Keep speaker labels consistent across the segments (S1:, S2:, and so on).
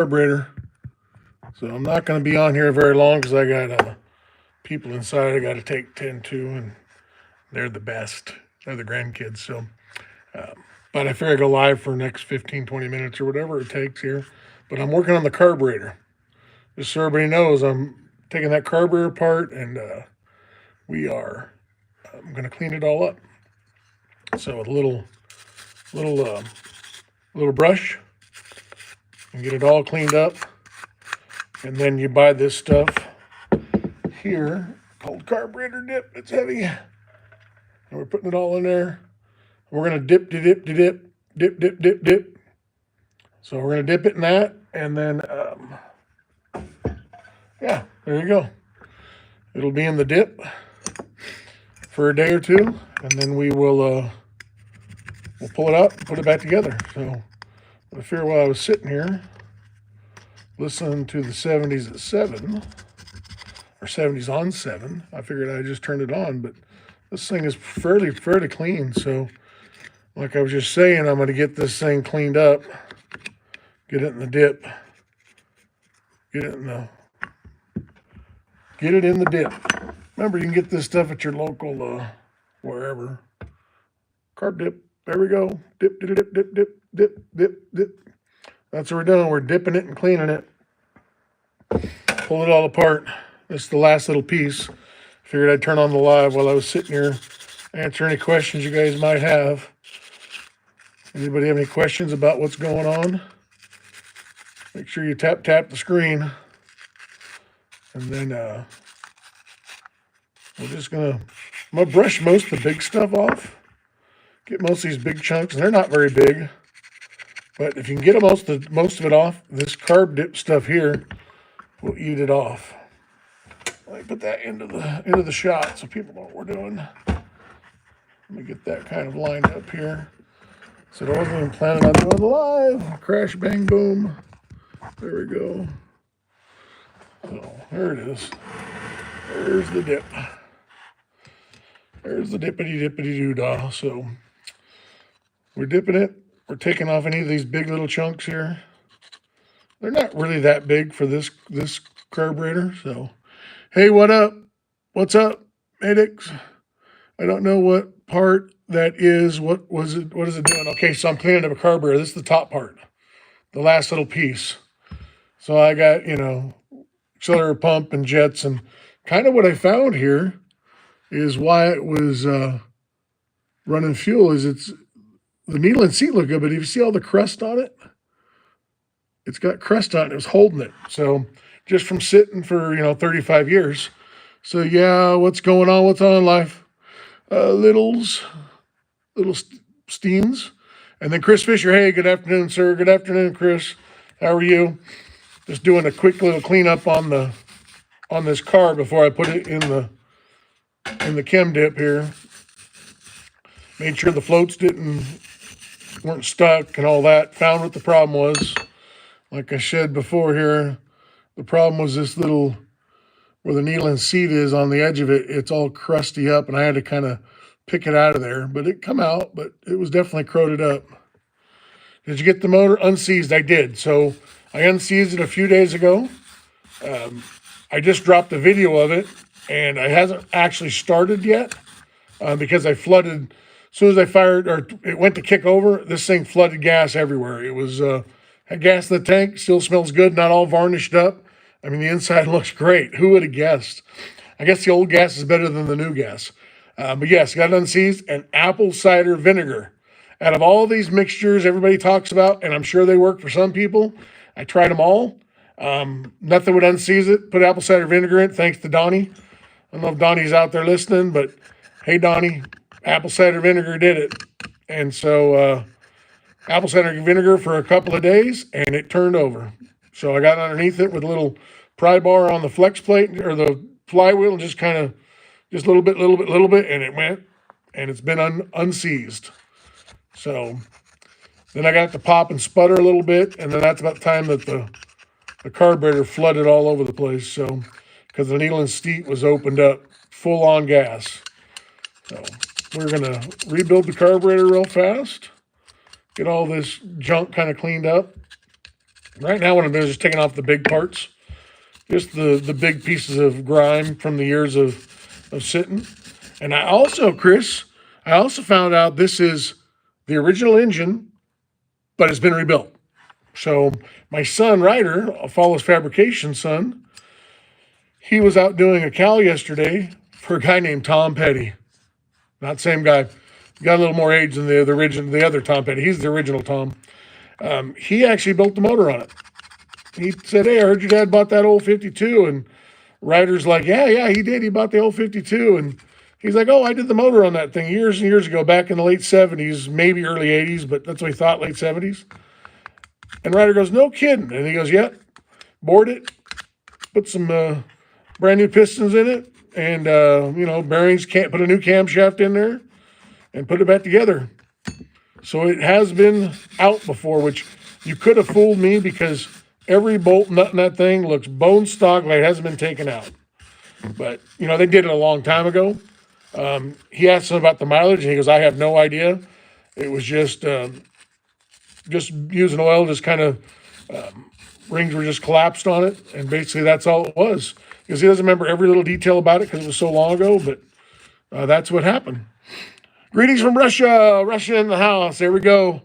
S1: carburetor. So I'm not going to be on here very long because I got people inside I got to tend to, and they're the best. They're the grandkids. So, but I figure I go live for the next 15, 20 minutes or whatever it takes here. But I'm working on the carburetor. Just so everybody knows, I'm taking that carburetor apart, and I'm going to clean it all up. So with a little brush, and get it all cleaned up. And then you buy this stuff here called carburetor dip. It's heavy. And we're putting it all in there. We're going to dip. So we're going to dip it in that. And then, yeah, there you go. It'll be in the dip for a day or two. And then we'll pull it out and put it back together. So I figure while I was sitting here listening to the 70s at 7, or 70s on 7, I figured I just turned it on, but this thing is fairly clean. So like I was just saying, I'm going to get this thing cleaned up, get it in the dip, get it in the dip. Remember, you can get this stuff at your local, wherever. Carb dip. There we go. Dip. That's what we're doing. We're dipping it and cleaning it. Pull it all apart. This is the last little piece. Figured I'd turn on the live while I was sitting here, answer any questions you guys might have. Anybody have any questions about what's going on? Make sure you tap the screen. And then I'm gonna brush most of the big stuff off. Get most of these big chunks, and they're not very big. But if you can get most of it off, this carb dip stuff here will eat it off. Let me put that into the shot so people know what we're doing. Let me get that kind of lined up here. So I wasn't even planning on doing the live. Crash, bang, boom. There we go. So there it is. There's the dip. There's the dippity-dippity-doo-dah. So we're dipping it. We're taking off any of these big little chunks here. They're not really that big for this carburetor. So, hey, what up? What's up, Madix? I don't know what part that is. What is it doing? Okay, so I'm cleaning up a carburetor. This is the top part, the last little piece. So I got, accelerator pump and jets, and kind of what I found here is why it was running fuel is the needle and seat look good, but if you see all the crust on it, it's got crust on it. It was holding it. So just from sitting for, 35 years. So yeah, what's going on? What's on in life? Little steams. And then Chris Fisher, hey, good afternoon, sir. Good afternoon, Chris. How are you? Just doing a quick little cleanup on this car before I put it in the chem dip here. Made sure the floats weren't stuck and all that. Found what the problem was. Like I said before here, the problem was this little, where the needle and seat is on the edge of it, it's all crusty up, and I had to kind of pick it out of there. But it come out, but it was definitely corroded up. Did you get the motor unseized? I did. So I unseized it a few days ago. I just dropped a video of it, and it hasn't actually started yet because I flooded. As soon as I fired, or it went to kick over, this thing flooded gas everywhere. It was had gas in the tank, still smells good, not all varnished up. I mean, the inside looks great. Who would have guessed? I guess the old gas is better than the new gas. But yes, got it unseized, and apple cider vinegar. Out of all these mixtures everybody talks about, and I'm sure they work for some people, I tried them all. Nothing would unseize it. Put apple cider vinegar in, thanks to Donnie. I don't know if Donnie's out there listening, but hey, Donnie, apple cider vinegar did it. And so apple cider vinegar for a couple of days, and it turned over. So I got underneath it with a little pry bar on the flex plate or the flywheel, and just a little bit, and it went, and it's been unseized. So then I got to pop and sputter a little bit, and then that's about the time that the carburetor flooded all over the place. So because the needle and seat was opened up, full on gas. So we're gonna rebuild the carburetor real fast, get all this junk kind of cleaned up, Right now what I'm doing is just taking off the big parts, just the big pieces of grime from the years of sitting. And I also, Chris, I also found out this is the original engine, but it's been rebuilt. So my son, Ryder, Follows Fabrication son, he was out doing a cow yesterday for a guy named Tom Petty. Not the same guy. Got a little more age than the other Tom Petty. He's the original Tom. He actually built the motor on it. He said, "Hey, I heard your dad bought that old 52." And Ryder's like, yeah, he did. He bought the old 52. And he's like, "Oh, I did the motor on that thing years and years ago, back in the late 70s, maybe early 80s, but that's what he thought, late 70s. And Ryder goes, "No kidding." And he goes, "Yep, bored it, put some brand new pistons in it, and, bearings, can't put a new camshaft in there and put it back together." So it has been out before, which you could have fooled me because every bolt nut in that thing looks bone stock, like it hasn't been taken out. But, they did it a long time ago. He asked him about the mileage, and he goes, "I have no idea. It was just using oil, just kind of rings were just collapsed on it, and basically that's all it was." Because he doesn't remember every little detail about it because it was so long ago, but that's what happened. Greetings from Russia. Russia in the house. There we go.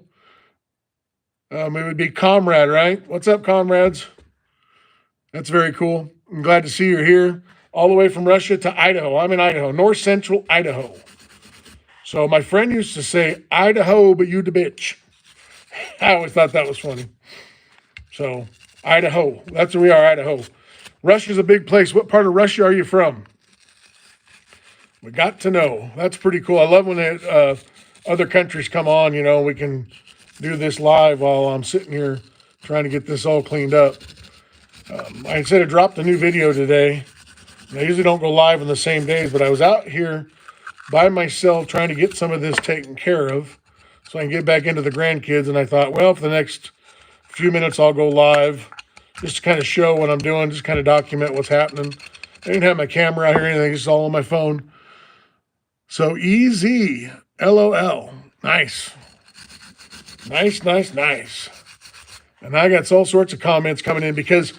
S1: It would be Comrade, right? What's up, comrades? That's very cool. I'm glad to see you're here. All the way from Russia to Idaho. I'm in Idaho, north central Idaho. So my friend used to say, "Idaho, but you the bitch." I always thought that was funny. So, Idaho. That's where we are, Idaho. Russia's a big place. What part of Russia are you from? We got to know. That's pretty cool. I love when other countries come on, we can do this live while I'm sitting here trying to get this all cleaned up. I said I dropped a new video today. I usually don't go live on the same days, but I was out here by myself trying to get some of this taken care of so I can get back into the grandkids. And I thought, well, for the next few minutes, I'll go live just to kind of show what I'm doing, just kind of document what's happening. I didn't have my camera out here or anything. It's all on my phone. So easy, LOL. Nice. Nice. And I got all sorts of comments coming in because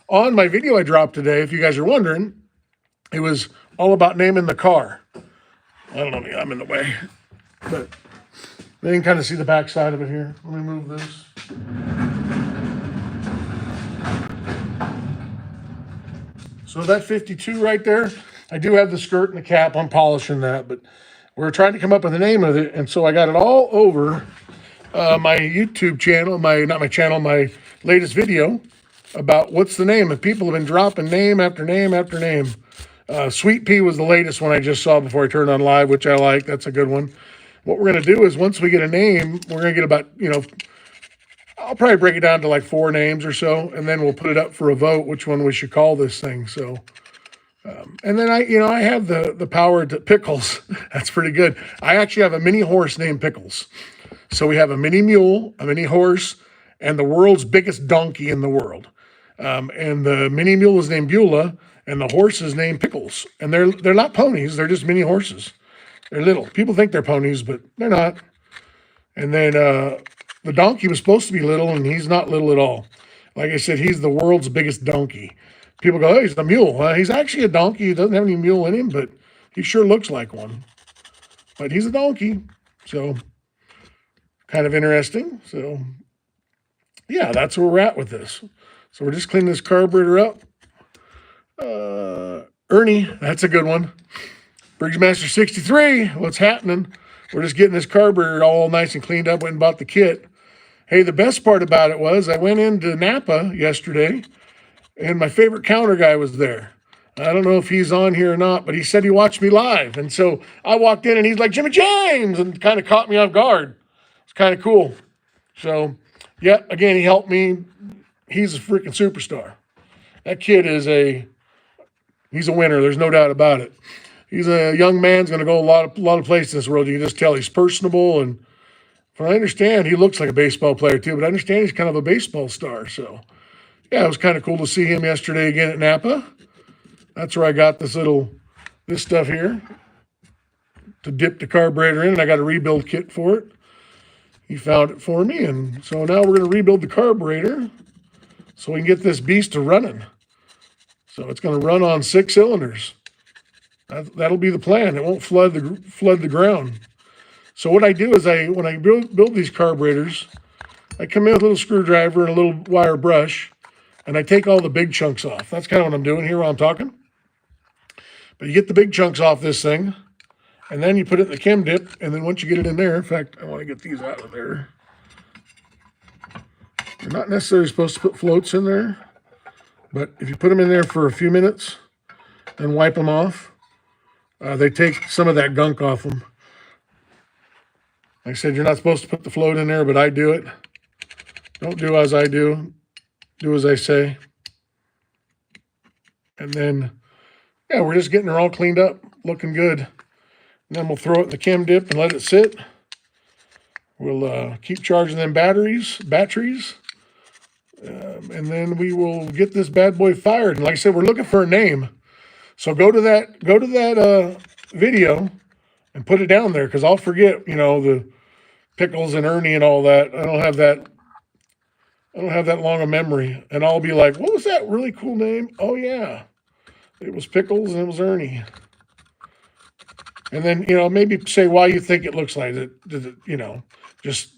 S1: on my video I dropped today, if you guys are wondering, it was all about naming the car. I don't know, I'm in the way. But they can kind of see the back side of it here. Let me move this. So that 52 right there, I do have the skirt and the cap. I'm polishing that, but we're trying to come up with the name of it. And so I got it all over my YouTube channel, my latest video about what's the name. And people have been dropping name after name after name. Sweet Pea was the latest one I just saw before I turned on live, which I like. That's a good one. What we're going to do is once we get a name, we're going to get about, I'll probably break it down to like 4 names or so, and then we'll put it up for a vote which one we should call this thing. So, and then I have the power to Pickles. That's pretty good. I actually have a mini horse named Pickles. So we have a mini mule, a mini horse, and the world's biggest donkey in the world. And the mini mule is named Beulah, and the horse is named Pickles. And they're not ponies. They're just mini horses. They're little. People think they're ponies, but they're not. And then the donkey was supposed to be little, and he's not little at all. Like I said, he's the world's biggest donkey. People go, "Oh, he's a mule." He's actually a donkey. He doesn't have any mule in him, but he sure looks like one. But he's a donkey. So, kind of interesting. So, yeah, that's where we're at with this. So we're just cleaning this carburetor up. Ernie, that's a good one. Briggsmaster 63, what's happening? We're just getting this carburetor all nice and cleaned up, went and bought the kit. Hey, the best part about it was I went into Napa yesterday, and my favorite counter guy was there. I don't know if he's on here or not, but he said he watched me live. And so I walked in, and he's like, "Jimmy James," and kind of caught me off guard. It's kind of cool. So, yeah, again, he helped me. He's a freaking superstar. That kid he's a winner. There's no doubt about it. He's a young man's going to go a lot of places in this world. You can just tell he's personable, and from what I understand, he looks like a baseball player too. But I understand he's kind of a baseball star. So, yeah, it was kind of cool to see him yesterday again at Napa. That's where I got this stuff here to dip the carburetor in, and I got a rebuild kit for it. He found it for me, and so now we're going to rebuild the carburetor. so we can get this beast to running. So it's going to run on 6 cylinders. That'll be the plan. It won't flood the ground. So what I do is when I build these carburetors, I come in with a little screwdriver and a little wire brush, and I take all the big chunks off. That's kind of what I'm doing here while I'm talking. But you get the big chunks off this thing, and then you put it in the chem dip, and then once you get it in there, in fact, I want to get these out of there. You're not necessarily supposed to put floats in there, but if you put them in there for a few minutes and wipe them off, they take some of that gunk off them. Like I said, you're not supposed to put the float in there, but I do it. Don't do as I do. Do as I say. And then, yeah, we're just getting her all cleaned up, looking good. And then we'll throw it in the chem dip and let it sit. We'll keep charging them batteries. And then we will get this bad boy fired. And like I said, we're looking for a name. So go to that video and put it down there, because I'll forget, the Pickles and Ernie and all that. I don't have that long a memory. And I'll be like, what was that really cool name? Oh yeah, it was Pickles and it was Ernie. And then, maybe say why you think it looks like it, just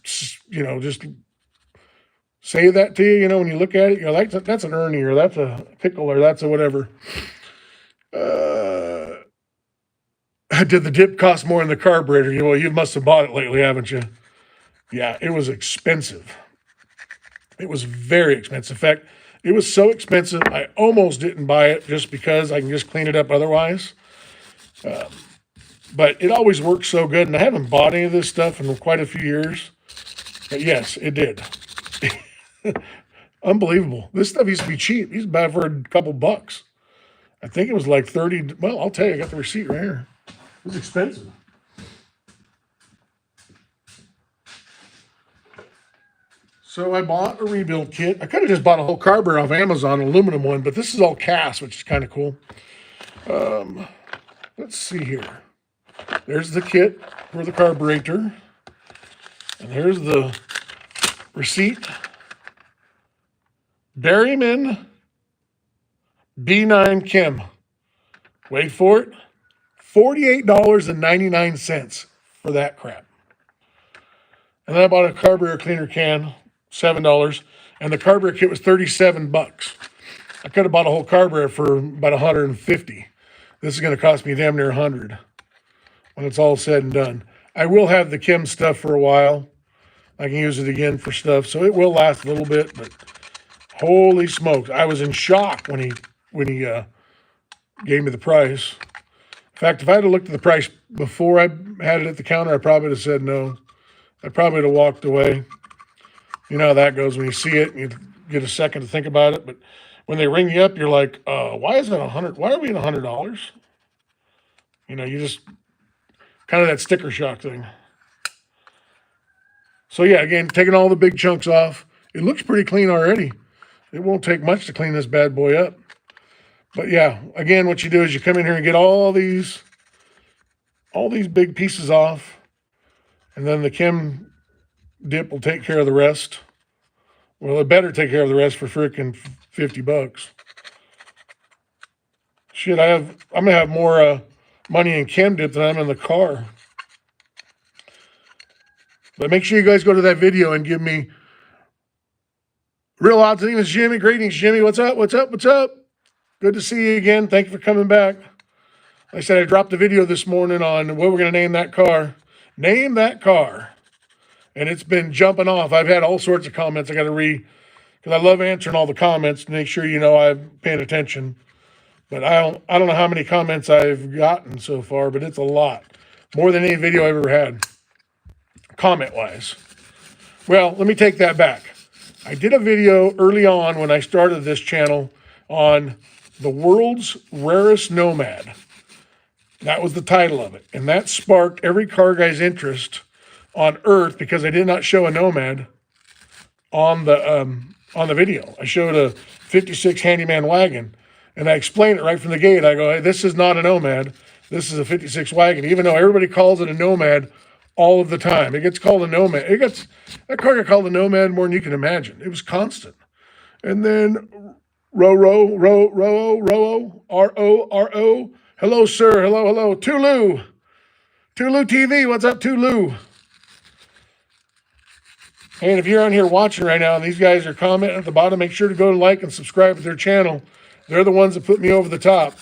S1: say that to you, when you look at it, you're like, that's an Ernie, or that's a Pickle, or that's a whatever. Did the dip cost more than the carburetor? Well, you must have bought it lately, haven't you? Yeah, it was expensive. It was very expensive. In fact, it was so expensive, I almost didn't buy it just because I can just clean it up otherwise. But it always works so good, and I haven't bought any of this stuff in quite a few years. But yes, it did. Unbelievable. This stuff used to be cheap. It used to buy for a couple bucks. I think it was like 30. Well, I'll tell you, I got the receipt right here. It was expensive. So I bought a rebuild kit. I could have just bought a whole carburetor off Amazon, an aluminum one, but this is all cast, which is kind of cool. Let's see here. There's the kit for the carburetor. And here's the receipt. Berryman B9 Chem. Wait for it. $48.99 for that crap. And then I bought a carburetor cleaner can, $7, and the carburetor kit was $37. I could have bought a whole carburetor for about $150. This is going to cost me damn near $100 when it's all said and done. I will have the chem stuff for a while. I can use it again for stuff, so it will last a little bit, but holy smokes. I was in shock when he gave me the price. In fact, if I had looked at the price before I had it at the counter, I probably would have said no. I probably would have walked away. You know how that goes when you see it and you get a second to think about it. But when they ring you up, you're like, why is it $100? Why are we in $100? You just kind of that sticker shock thing. So yeah, again, taking all the big chunks off. It looks pretty clean already. It won't take much to clean this bad boy up. But yeah, again, what you do is you come in here and get all these big pieces off, and then the chem dip will take care of the rest. Well, it better take care of the rest for frickin' $50. Shit, I'm gonna have more money in chem dip than I'm in the car. But make sure you guys go to that video and give me real odds and evens. Jimmy, greetings, Jimmy. What's up? What's up? What's up? Good to see you again. Thank you for coming back. Like I said, I dropped a video this morning on what we're going to name that car. Name that car. And it's been jumping off. I've had all sorts of comments I got to read, because I love answering all the comments to make sure I'm paying attention. But I don't know how many comments I've gotten so far, but it's a lot. More than any video I've ever had, comment-wise. Well, let me take that back. I did a video early on when I started this channel on the world's rarest Nomad. That was the title of it. And that sparked every car guy's interest on Earth, because I did not show a Nomad on the video. I showed a 56 Handyman wagon, and I explained it right from the gate. I go, hey, this is not a Nomad. This is a 56 wagon, even though everybody calls it a Nomad all of the time. It gets called a Nomad. That car got called a Nomad more than you can imagine. It was constant. And then R-O-R-O. Hello, sir. Hello, hello. Tulu. Tulu TV. What's up, Tulu? And if you're on here watching right now and these guys are commenting at the bottom, make sure to go and like and subscribe to their channel. They're the ones that put me over the top.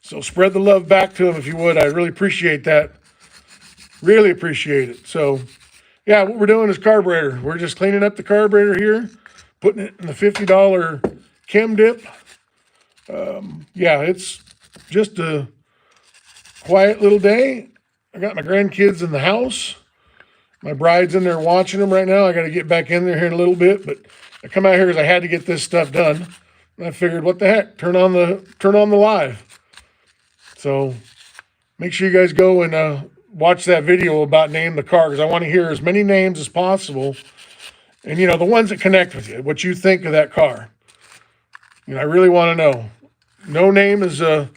S1: So spread the love back to them if you would. I really appreciate that. Really appreciate it. So, yeah, what we're doing is carburetor. We're just cleaning up the carburetor here, putting it in the $50 chem dip. Yeah, it's just a quiet little day. I got my grandkids in the house. My bride's in there watching them right now. I got to get back in there here in a little bit, but I come out here because I had to get this stuff done. And I figured, what the heck? Turn on the live. So make sure you guys go and watch that video about name the car, because I want to hear as many names as possible. And, you know, the ones that connect with you, what you think of that car. You know, I really want to know. No name is going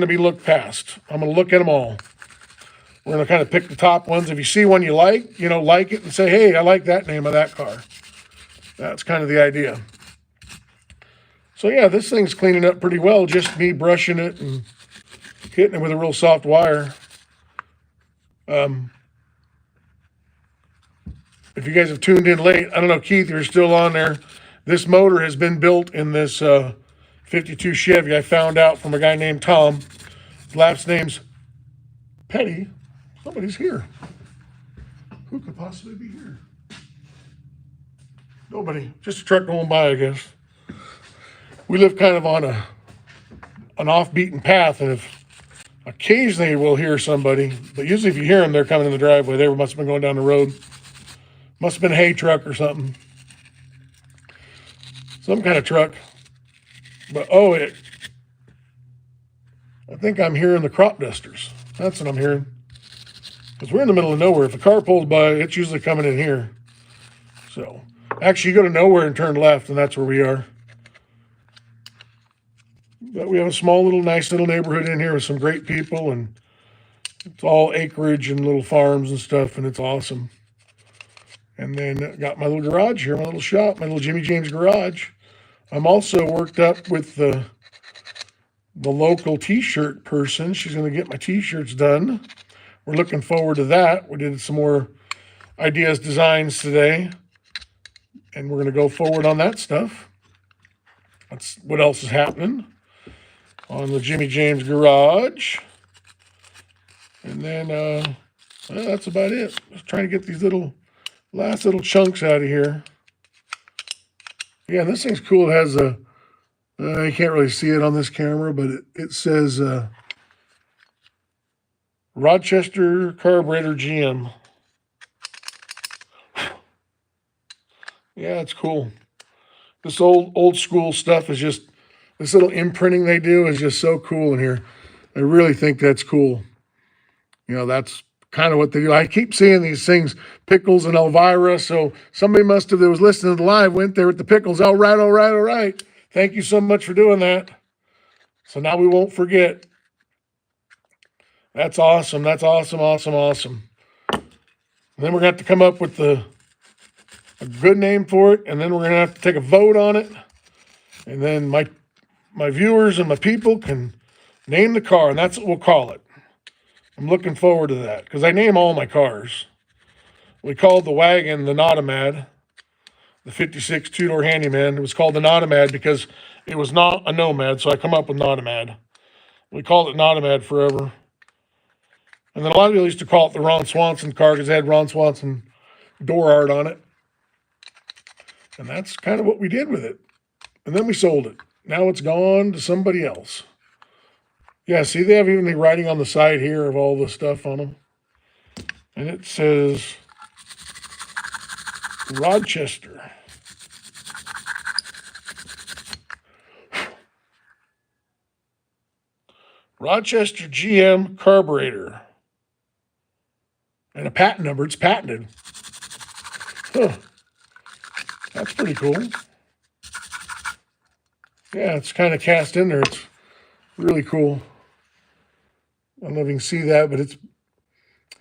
S1: to be looked past. I'm going to look at them all. We're going to kind of pick the top ones. If you see one you like, you know, like it and say, hey, I like that name of that car. That's kind of the idea. So, yeah, this thing's cleaning up pretty well. Just me brushing it and hitting it with a real soft wire. If you guys have tuned in late, I don't know, Keith, you're still on there. This motor has been built in this 52 Chevy. I found out from a guy named Tom. His last name's Petty. Somebody's here. Who could possibly be here? Nobody. Just a truck going by, I guess. We live kind of on an off-beaten path, and if occasionally we'll hear somebody, but usually if you hear them, they're coming in the driveway. They must have been going down the road. Must have been a hay truck or something. Some kind of truck. But, I think I'm hearing the crop dusters. That's what I'm hearing. Because we're in the middle of nowhere. If a car pulls by, it's usually coming in here. So, actually, you go to nowhere and turn left, and that's where we are. But we have a small little, nice little neighborhood in here with some great people, and it's all acreage and little farms and stuff, and it's awesome. And then got my little garage here, my little shop, my little Jimmy James garage. I'm also worked up with the local t-shirt person. She's going to get my t-shirts done. We're looking forward to that. We did some more ideas, designs today, and we're going to go forward on that stuff. That's what else is happening on the Jimmy James garage. And then that's about it. Just trying to get these last little chunks out of here. Yeah, this thing's cool. It has a, you can't really see it on this camera, but it says Rochester Carburetor GM. Yeah, it's cool. This old school stuff is just, this little imprinting they do is just so cool in here. I really think that's cool. You know, that's kind of what they do. I keep seeing these things, Pickles and Elvira. So somebody must have, that was listening to the live, went there with the Pickles. All right, all right, all right. Thank you so much for doing that. So now we won't forget. That's awesome. That's awesome, awesome, awesome. And then we're going to have to come up with a good name for it. And then we're going to have to take a vote on it. And then my viewers and my people can name the car, and that's what we'll call it. I'm looking forward to that, because I name all my cars. We called the wagon the Nautomad, the 56 two-door handyman. It was called the Nautomad because it was not a Nomad, so I come up with Nautomad. We called it Nautomad forever. And then a lot of people used to call it the Ron Swanson car because it had Ron Swanson door art on it. And that's kind of what we did with it. And then we sold it. Now it's gone to somebody else. Yeah, see, they have even the writing on the side here of all the stuff on them. And it says Rochester. Rochester GM carburetor. And a patent number. It's patented. Huh. That's pretty cool. Yeah, it's kind of cast in there. It's really cool. I don't know if you can see that, but it's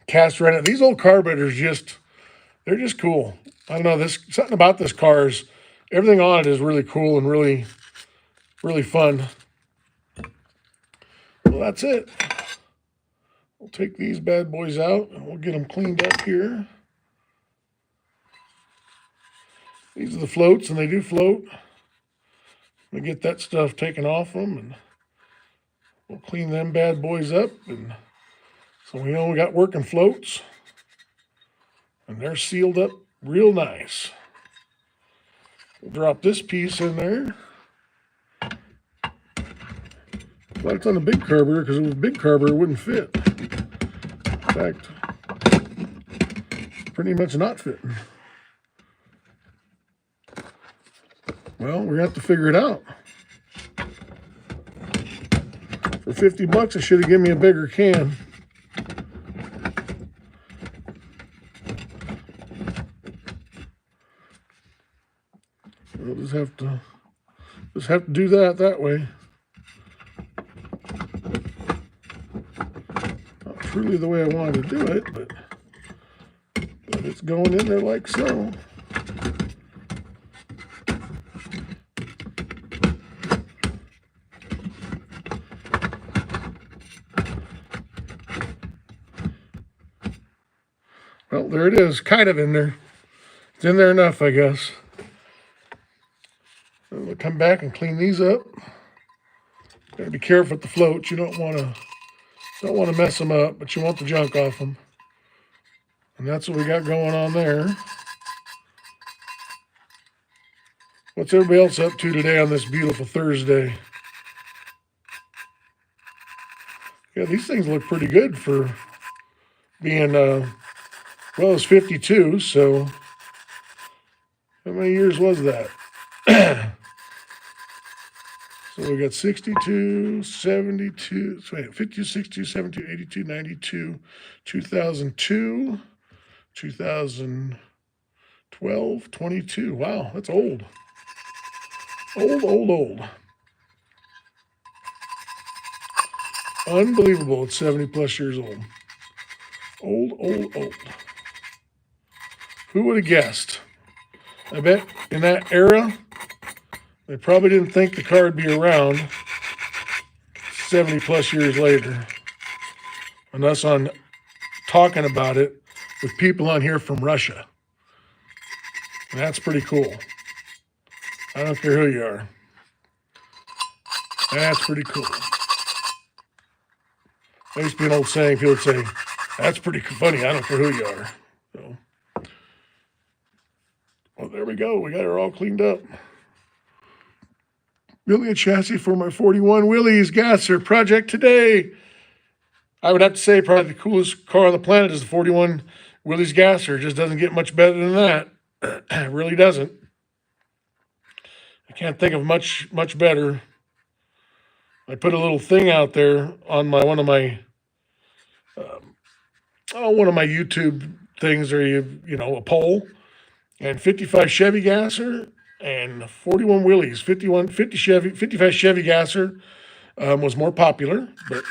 S1: cast right in. These old carburetors they're just cool. I don't know, this something about this car is everything on it is really cool and really, really fun. Well, that's it. We'll take these bad boys out and we'll get them cleaned up here. These are the floats, and they do float. We get that stuff taken off them, and we'll clean them bad boys up. And so we know we got working floats, and they're sealed up real nice. We'll drop this piece in there. Well, it's on a big carburetor, because if it was a big carburetor, it wouldn't fit. In fact, pretty much not fitting. Well, we're going to have to figure it out. For $50, it should have given me a bigger can. We'll just have to do that way. Not truly the way I wanted to do it, but it's going in there like so. Well, there it is, kind of in there. It's in there enough, I guess. We'll come back and clean these up. Gotta be careful with the floats. You don't want to mess them up, but you want the junk off them. And that's what we got going on there. What's everybody else up to today on this beautiful Thursday? Yeah, these things look pretty good for being, well, it's 52, so how many years was that? So we got 62, 72, 52, 62, 72, 82, 92, 2002, 2012, 22. Wow, that's old. Old. Unbelievable, it's 70 plus years old. Old. Who would have guessed? I bet in that era, they probably didn't think the car would be around 70 plus years later. And us on talking about it with people on here from Russia. And that's pretty cool. I don't care who you are. That's pretty cool. There used to be an old saying, people would say, that's pretty funny, I don't care who you are. So, well, there we go. We got her all cleaned up. Building a chassis for my 41 Willys gasser project today. I would have to say probably the coolest car on the planet is the 41 Willys gasser. It just doesn't get much better than that. It really doesn't. I can't think of much better. I put a little thing out there on one of my YouTube things, or a poll, and 55 Chevy gasser and 41 Willys, 55 Chevy gasser was more popular, but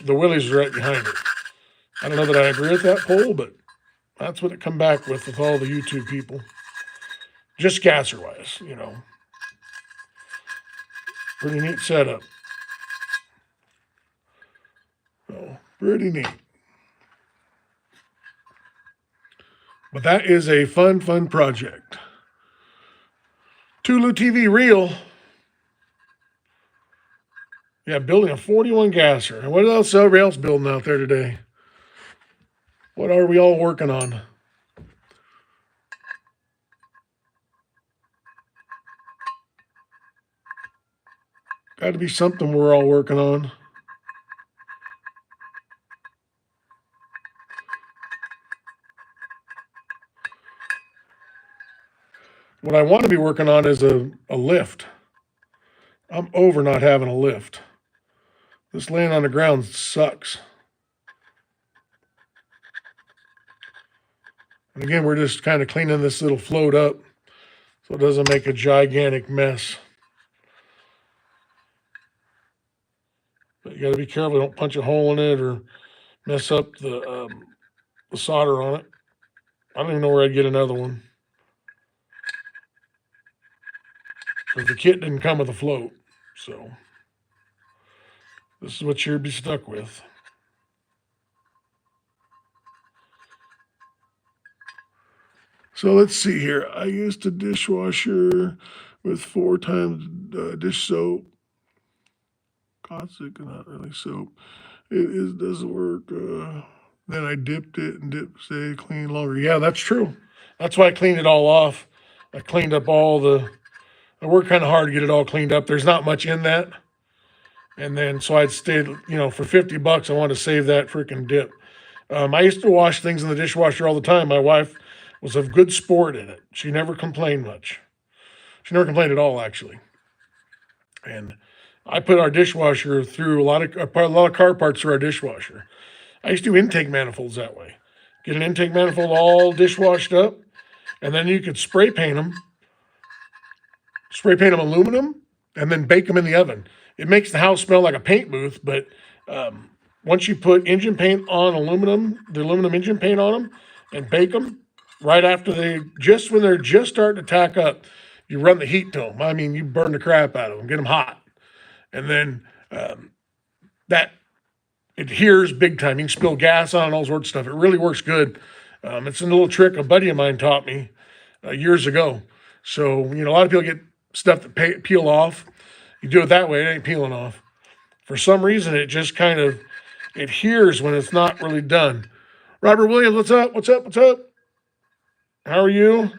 S1: the Willys are right behind it. I don't know that I agree with that poll, but that's what it come back with all the YouTube people. Just gasser wise, Pretty neat setup. So, pretty neat. But that is a fun project. Tulu TV Reel. Yeah, building a 41 gasser. And what else is everybody else building out there today? What are we all working on? Got to be something we're all working on. What I want to be working on is a lift. I'm over not having a lift. This laying on the ground sucks. And again, we're just kind of cleaning this little float up so it doesn't make a gigantic mess. But you got to be careful, don't punch a hole in it or mess up the solder on it. I don't even know where I'd get another one. Because the kit didn't come with a float. So this is what you'll be stuck with. So let's see here. I used a dishwasher with 4 times dish soap. Caustic, not really soap. It doesn't work. Then I dipped it and stay clean longer. Yeah, that's true. That's why I cleaned it all off. I cleaned up I worked kind of hard to get it all cleaned up. There's not much in that. And then, so I'd stayed, for $50, I wanted to save that freaking dip. I used to wash things in the dishwasher all the time. My wife was a good sport in it. She never complained much. She never complained at all, actually. And I put our dishwasher through a lot of car parts through our dishwasher. I used to do intake manifolds that way. Get an intake manifold all dishwashed up, and then you could spray paint them aluminum, and then bake them in the oven. It makes the house smell like a paint booth, but once you put engine paint on the aluminum engine paint on them, and bake them, right after when they're just starting to tack up, you run the heat to them. I mean, you burn the crap out of them, get them hot. And then that adheres big time. You can spill gas on all sorts of stuff. It really works good. It's a little trick a buddy of mine taught me years ago. So, a lot of people get stuff that peel off. You do it that way, it ain't peeling off. For some reason, it just kind of adheres when it's not really done. Robert Williams, what's up? What's up? What's up? How are you?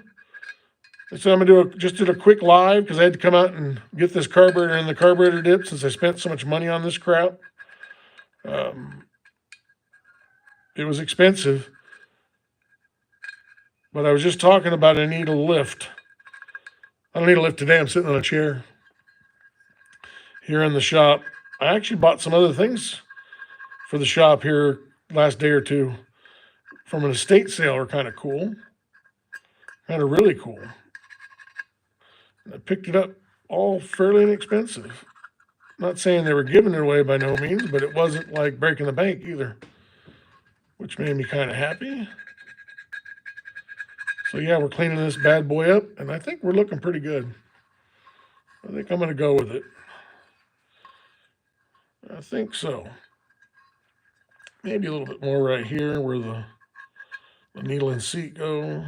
S1: So I'm gonna just did a quick live because I had to come out and get this carburetor in the carburetor dip since I spent so much money on this crap. It was expensive, but I was just talking about I need a lift. I don't need a lift today. I'm sitting on a chair here in the shop. I actually bought some other things for the shop here last day or two from an estate sale. Are kind of cool, kind of really cool. And I picked it up all fairly inexpensive. Not saying they were giving it away by no means, but it wasn't like breaking the bank either, which made me kind of happy. So yeah, we're cleaning this bad boy up, and I think we're looking pretty good. I think I'm going to go with it. I think so. Maybe a little bit more right here where the needle and seat go.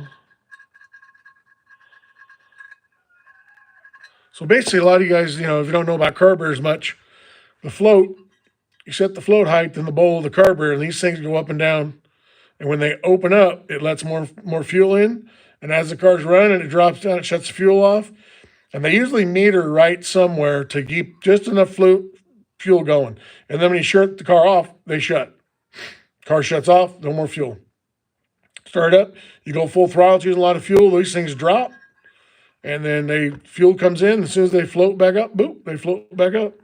S1: So basically, a lot of you guys, if you don't know about carburetors much, the float, you set the float height in the bowl of the carburetor, and these things go up and down. And when they open up, it lets more fuel in. And as the car's running, it drops down, it shuts the fuel off. And they usually meter right somewhere to keep just enough fuel going. And then when you shut the car off, they shut. Car shuts off, no more fuel. Start up, you go full throttle, it's using a lot of fuel, these things drop. And then fuel comes in, as soon as they float back up, boop, they float back up.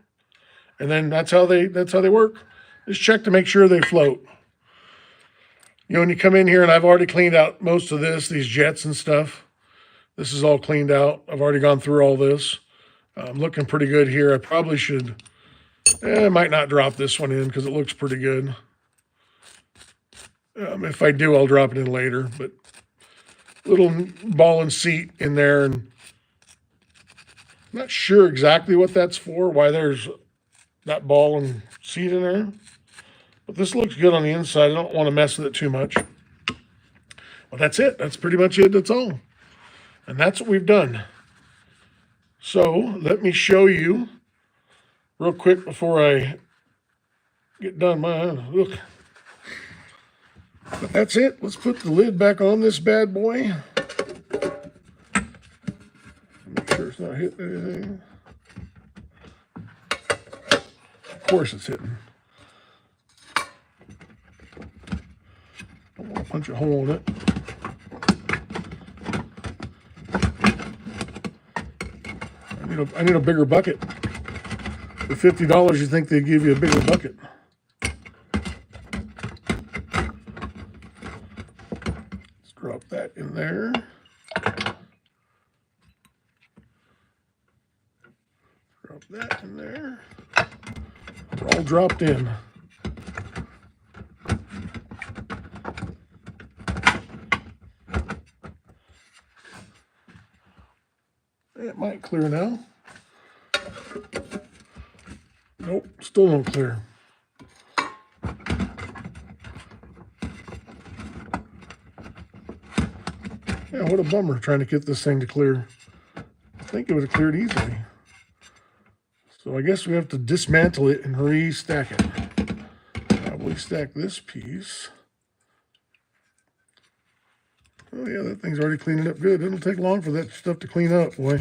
S1: And then that's how they work. Just check to make sure they float. When you come in here, and I've already cleaned out most of these jets and stuff. This is all cleaned out. I've already gone through all this. I'm looking pretty good here. I probably should, I might not drop this one in because it looks pretty good. If I do, I'll drop it in later. But little ball and seat in there, and I'm not sure exactly what that's for, why there's that ball and seat in there. But this looks good on the inside. I don't want to mess with it too much. Well, that's it. That's pretty much it. That's all. And that's what we've done. So let me show you real quick before I get done. Look. But that's it. Let's put the lid back on this bad boy. Make sure it's not hitting anything. Of course it's hitting. Don't want to punch a hole in it. I need a bigger bucket. For $50, you think they'd give you a bigger bucket. Let's drop that in there. Drop that in there. They're all dropped in. It might clear now. Nope, still no clear. Yeah, what a bummer trying to get this thing to clear. I think it would have cleared easily. So I guess we have to dismantle it and restack it. Probably stack this piece. Oh yeah, that thing's already cleaning up good. It'll take long for that stuff to clean up, boy.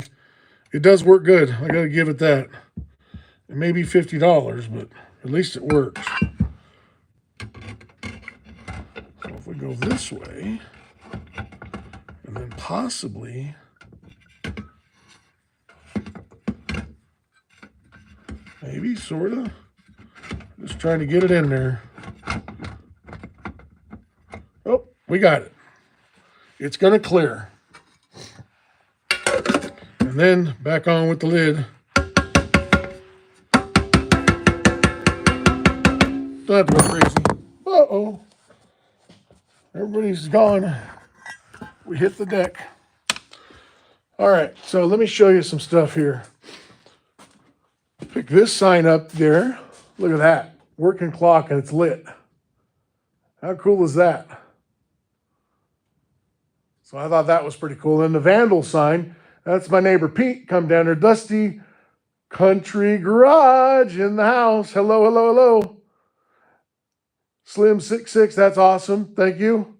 S1: It does work good. I gotta give it that. It may be $50, but at least it works. So if we go this way, and then possibly maybe, sort of. Just trying to get it in there. Oh, we got it. It's going to clear. And then back on with the lid. Don't have to go crazy. Uh-oh. Everybody's gone. We hit the deck. All right, so let me show you some stuff here. Pick this sign up there. Look at that. Working clock and it's lit. How cool is that? So I thought that was pretty cool. Then the Vandal sign, that's my neighbor Pete. Come down there. Dusty Country Garage in the house. Hello, hello, hello. Slim66, that's awesome. Thank you.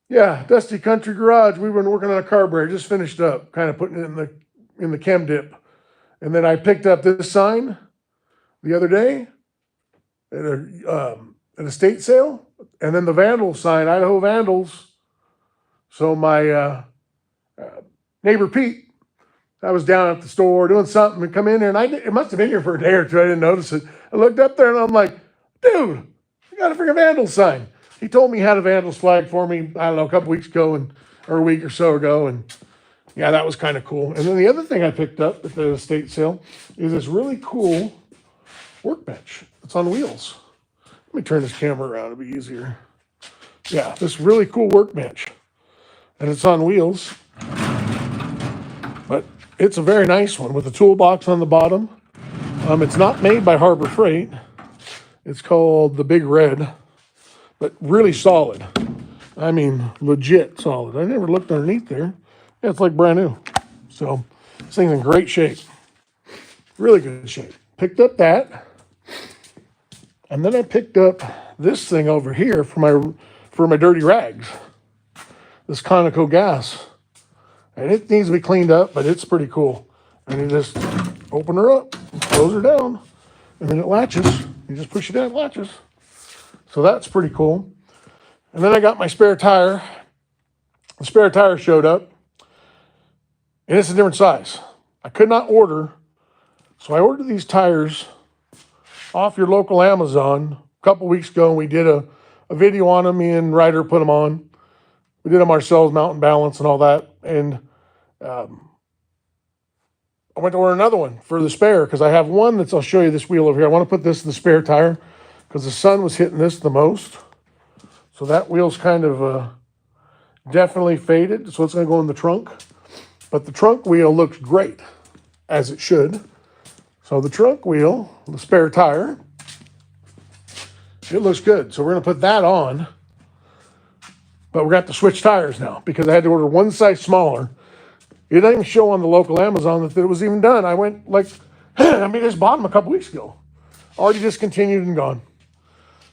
S1: Yeah, Dusty Country Garage. We've been working on a carburetor. Just finished up, kind of putting it in the chem dip. And then I picked up this sign the other day at an estate sale. And then the Vandal sign, Idaho Vandals. So my neighbor Pete, I was down at the store doing something and come in there, and it must have been here for a day or two. I didn't notice it. I looked up there and I'm like, dude, I got a freaking Vandal sign. He told me he had a Vandals flag for me, I don't know, a couple weeks ago or a week or so ago. And yeah, that was kind of cool. And then the other thing I picked up at the estate sale is this really cool workbench. It's on wheels. Let me turn this camera around, it'll be easier. Yeah, this really cool workbench. And it's on wheels. But it's a very nice one with a toolbox on the bottom. It's not made by Harbor Freight. It's called the Big Red, but really solid. I mean, legit solid. I never looked underneath there. Yeah, it's like brand new. So this thing's in great shape. Really good shape. Picked up that. And then I picked up this thing over here for my dirty rags. This Conoco gas. And it needs to be cleaned up, but it's pretty cool. And you just open her up, close her down, and then it latches. You just push it down, it latches. So that's pretty cool. And then I got my spare tire. The spare tire showed up, and it's a different size. I could not order, so I ordered these tires off your local Amazon a couple weeks ago, and we did a video on them. Me and Ryder put them on. We did them ourselves, mountain balance and all that. And I went to order another one for the spare because I have one I'll show you this wheel over here. I want to put this in the spare tire because the sun was hitting this the most. So that wheel's kind of definitely faded. So it's going to go in the trunk. But the trunk wheel looks great, as it should. So the trunk wheel, the spare tire, it looks good. So we're going to put that on. But we're going to have to switch tires now because I had to order one size smaller. It didn't even show on the local Amazon that it was even done. I went I just bought them a couple weeks ago. Already discontinued and gone.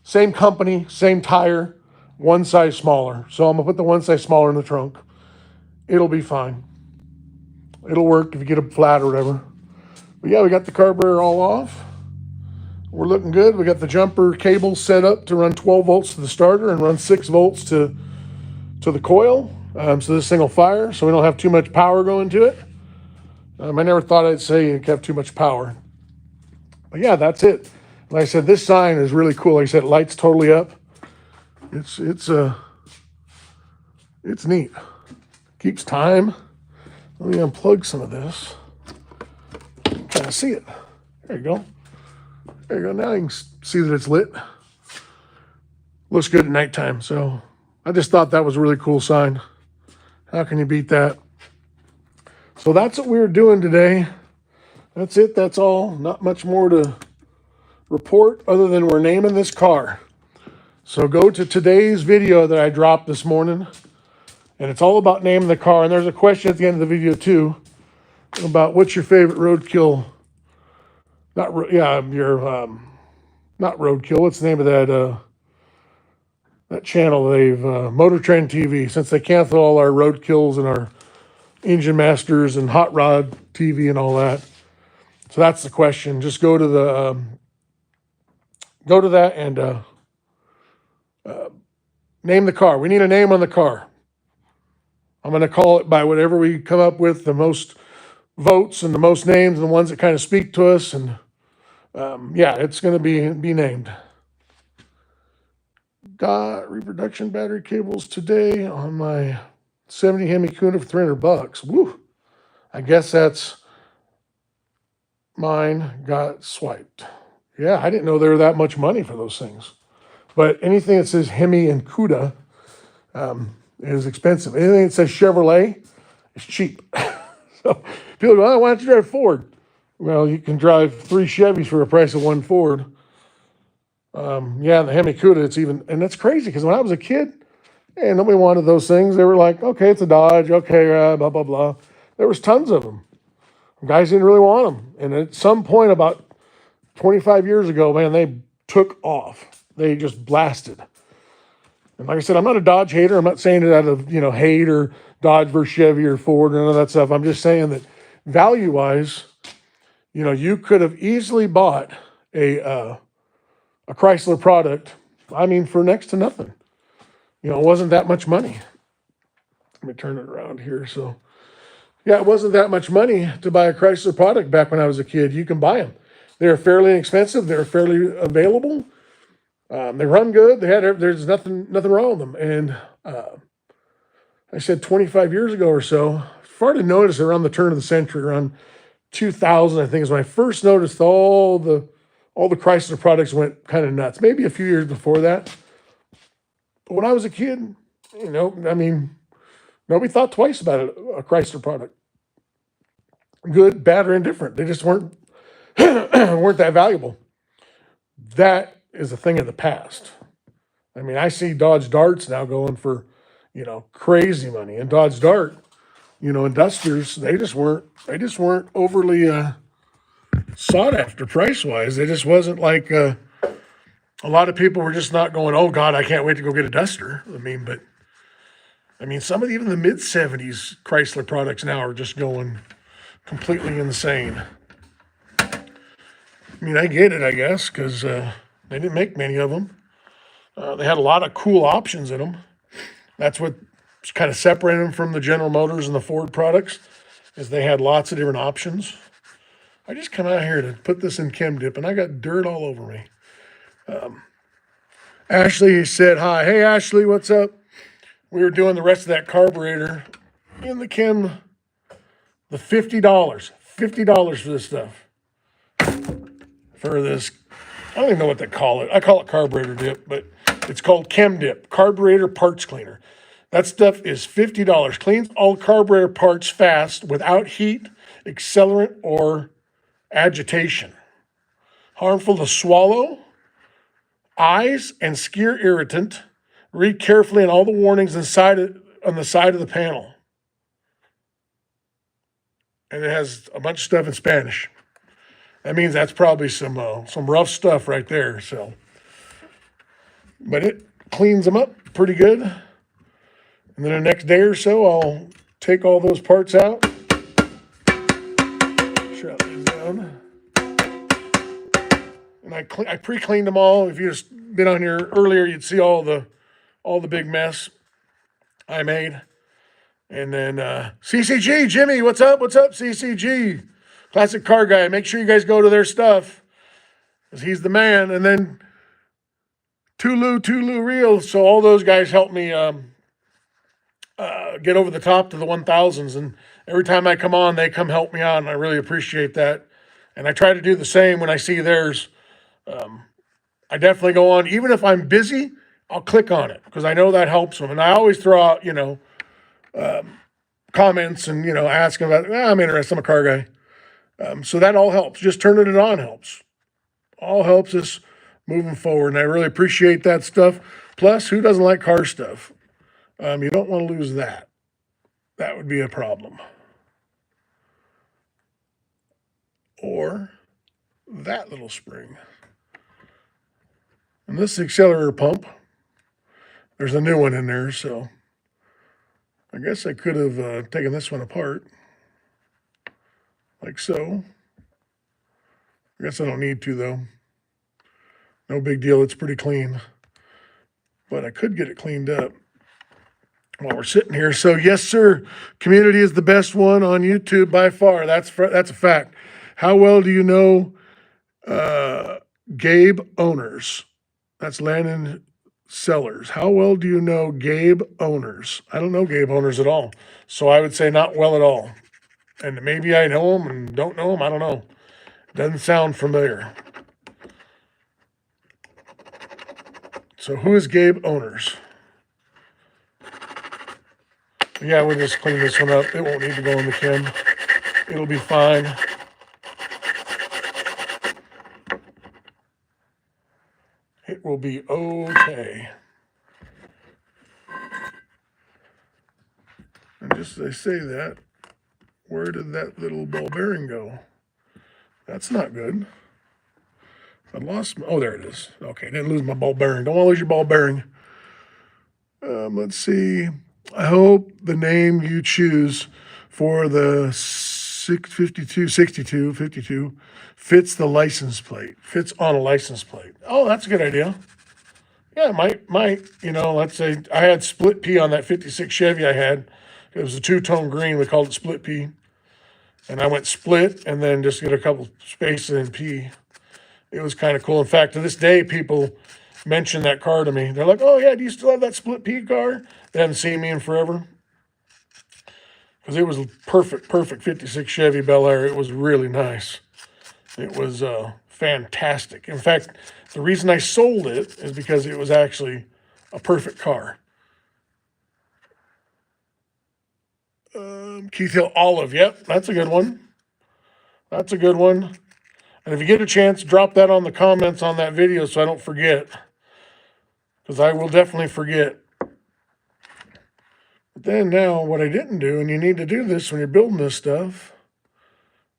S1: Same company, same tire, one size smaller. So I'm going to put the one size smaller in the trunk. It'll be fine. It'll work if you get it flat or whatever. But yeah, we got the carburetor all off. We're looking good. We got the jumper cable set up to run 12 volts to the starter and run 6 volts to the coil. So this thing will fire, so we don't have too much power going to it. I never thought I'd say you have too much power. But yeah, that's it. Like I said, this sign is really cool. Like I said, it lights totally up. It's neat. Keeps time. Let me unplug some of this. Kind of see it. There you go. There you go. Now you can see that it's lit. Looks good at nighttime. So I just thought that was a really cool sign. How can you beat that? So that's what we were doing today. That's it. That's all. Not much more to report other than we're naming this car. So go to today's video that I dropped this morning, and it's all about naming the car. And there's a question at the end of the video too about what's your favorite roadkill. Not roadkill. What's the name of that channel? They've Motor Trend TV. Since they canceled all our roadkills and our Engine Masters and Hot Rod TV and all that. So that's the question. Just go to that and name the car. We need a name on the car. I'm going to call it by whatever we come up with, the most votes and the most names and the ones that kind of speak to us. And yeah, it's going to be named. Got reproduction battery cables today on my 70 Hemi Kuna for $300. Woo! I guess that's mine got swiped. Yeah, I didn't know there were that much money for those things. But anything that says Hemi and Cuda is expensive. Anything that says Chevrolet is cheap. So people go, oh, why don't you drive a Ford? Well, you can drive 3 Chevys for the price of 1 Ford. Yeah, the Hemi Cuda, it's even, and that's crazy because when I was a kid, and nobody wanted those things. They were like, okay, it's a Dodge, okay, blah, blah, blah. There was tons of them. Guys didn't really want them. And at some point about 25 years ago, man, they took off. They just blasted. And like I said, I'm not a Dodge hater. I'm not saying it out of, hate or Dodge versus Chevy or Ford or none of that stuff. I'm just saying that value-wise, you could have easily bought a Chrysler product, for next to nothing. It wasn't that much money. Let me turn it around here. So, yeah, it wasn't that much money to buy a Chrysler product back when I was a kid. You can buy them. They're fairly inexpensive. They're fairly available. They run good. There's nothing wrong with them. And I said 25 years ago or so, started to notice around the turn of the century, around 2000, I think is when I first noticed all the Chrysler products went kind of nuts. Maybe a few years before that. But when I was a kid, nobody thought twice about a Chrysler product. Good, bad, or indifferent. They just weren't that valuable. That is a thing of the past. I see Dodge Darts now going for, crazy money. And Dodge Dart, and Dusters, they just weren't overly sought after price-wise. It just wasn't like a lot of people were just not going, oh, God, I can't wait to go get a Duster. But some of even the mid-70s Chrysler products now are just going completely insane. I get it, I guess, because they didn't make many of them. They had a lot of cool options in them. That's what kind of separated them from the General Motors and the Ford products, is they had lots of different options. I just come out here to put this in chem dip, and I got dirt all over me. Ashley said hi. Hey, Ashley, what's up? We were doing the rest of that carburetor in the chem. The $50 for this stuff. For this, I don't even know what they call it. I call it carburetor dip, but it's called chem dip, carburetor parts cleaner. That stuff is $50. Cleans all carburetor parts fast without heat, accelerant, or agitation. Harmful to swallow, eyes, and skin irritant. Read carefully on all the warnings on the side of the panel. And it has a bunch of stuff in Spanish. That means that's probably some rough stuff right there. So, but it cleans them up pretty good. And then the next day or so, I'll take all those parts out. Shut these down. And I pre-cleaned them all. If you just been on here earlier, you'd see all the big mess I made. And then CCG, Jimmy, what's up? What's up, CCG? Classic Car Guy. Make sure you guys go to their stuff, because he's the man. And then Tulu Real. So all those guys help me get over the top to the 1000s. And every time I come on, they come help me out, and I really appreciate that. And I try to do the same when I see theirs. I definitely go on. Even if I'm busy, I'll click on it, because I know that helps them. And I always throw out, comments and, ask them about, I'm interested, I'm a car guy. So that all helps. Just turning it on helps. All helps us moving forward. And I really appreciate that stuff. Plus, who doesn't like car stuff? You don't want to lose that. That would be a problem. Or that little spring. And this accelerator pump, there's a new one in there, so I guess I could have taken this one apart, like so. I guess I don't need to, though. No big deal, it's pretty clean. But I could get it cleaned up while we're sitting here. So yes, sir, community is the best one on YouTube by far. That's a fact. How well do you know Gabe Owners? That's Landon Sellers. How well do you know Gabe Owners? I don't know Gabe Owners at all. So I would say not well at all. And maybe I know him and don't know him. I don't know. Doesn't sound familiar. So who is Gabe Owners? Yeah, we'll just clean this one up. It won't need to go in the chem. It'll be fine. It will be okay. And just as I say that, where did that little ball bearing go? That's not good. I lost my, oh, there it is. Okay, didn't lose my ball bearing. Don't want to lose your ball bearing. Let's see. I hope the name you choose for the 52 fits the license plate, fits on a license plate. Oh, that's a good idea. Yeah, might, let's say I had split P on that 56 Chevy I had. It was a two-tone green. We called it split P. And I went split and then just get a couple spaces in P. It was kind of cool. In fact, to this day, people mention that car to me. They're like, oh, yeah, do you still have that split P car? They haven't seen me in forever. Because it was a perfect 56 Chevy Bel Air. It was really nice. It was fantastic. In fact, the reason I sold it is because it was actually a perfect car. Keith Hill Olive. Yep, that's a good one. That's a good one. And if you get a chance, drop that on the comments on that video so I don't forget. Because I will definitely forget. But then now, what I didn't do, and you need to do this when you're building this stuff,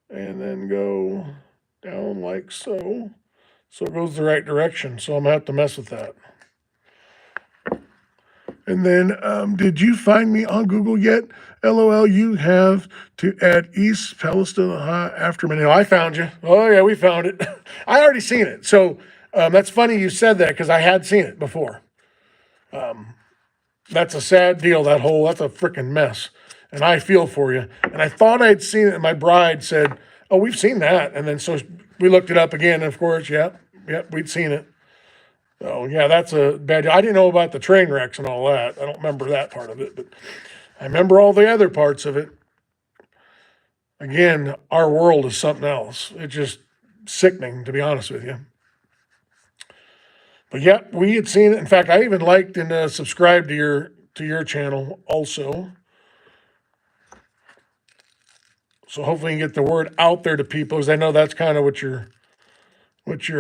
S1: and then go down like so. So it goes the right direction. So I'm going to have to mess with that. And then, did you find me on Google yet? LOL, you have to add East Palestine after me. No, I found you. Oh, yeah, we found it. I already seen it. So that's funny you said that because I had seen it before. That's a sad deal, that's a freaking mess. And I feel for you. And I thought I'd seen it, and my bride said, oh, we've seen that. And then so we looked it up again, and of course, yep, we'd seen it. Oh, yeah, that's a bad deal. I didn't know about the train wrecks and all that. I don't remember that part of it, but I remember all the other parts of it. Again, our world is something else. It's just sickening, to be honest with you. But yeah, we had seen it. In fact, I even liked and subscribed to your channel also. So hopefully you can get the word out there to people, because I know that's kind of what you're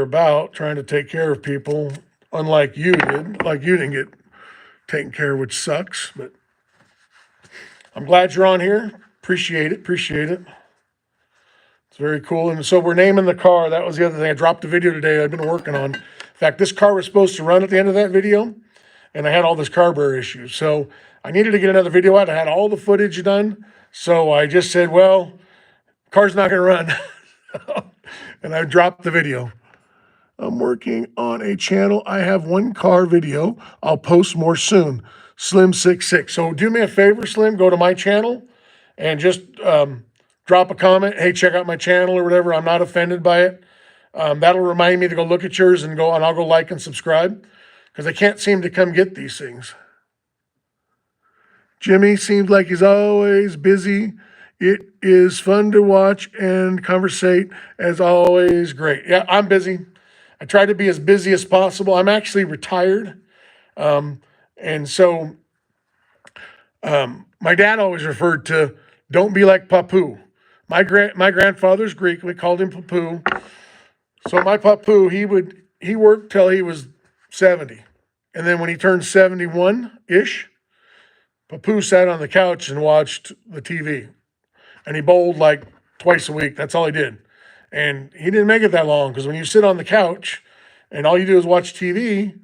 S1: about, trying to take care of people, unlike you did. Like you didn't get taken care of, which sucks. But I'm glad you're on here. Appreciate it. It's very cool. And so we're naming the car. That was the other thing. I dropped the video today I've been working on. In fact, this car was supposed to run at the end of that video, and I had all this carburetor issues. So I needed to get another video out. I had all the footage done. So I just said, well, car's not going to run. And I dropped the video. I'm working on a channel. I have one car video. I'll post more soon. Slim66. So do me a favor, Slim. Go to my channel and just drop a comment. Hey, check out my channel or whatever. I'm not offended by it. That'll remind me to go look at yours and I'll go like and subscribe, because I can't seem to come get these things. Jimmy seems like he's always busy. It is fun to watch and conversate, as always. Great. Yeah, I'm busy. I try to be as busy as possible. I'm actually retired. And so my dad always referred to, don't be like Papu. My grandfather's Greek. We called him Papu. So my Papu, he worked till he was 70. And then when he turned 71-ish, Papu sat on the couch and watched the TV. And he bowled like twice a week. That's all he did. And he didn't make it that long because when you sit on the couch and all you do is watch TV,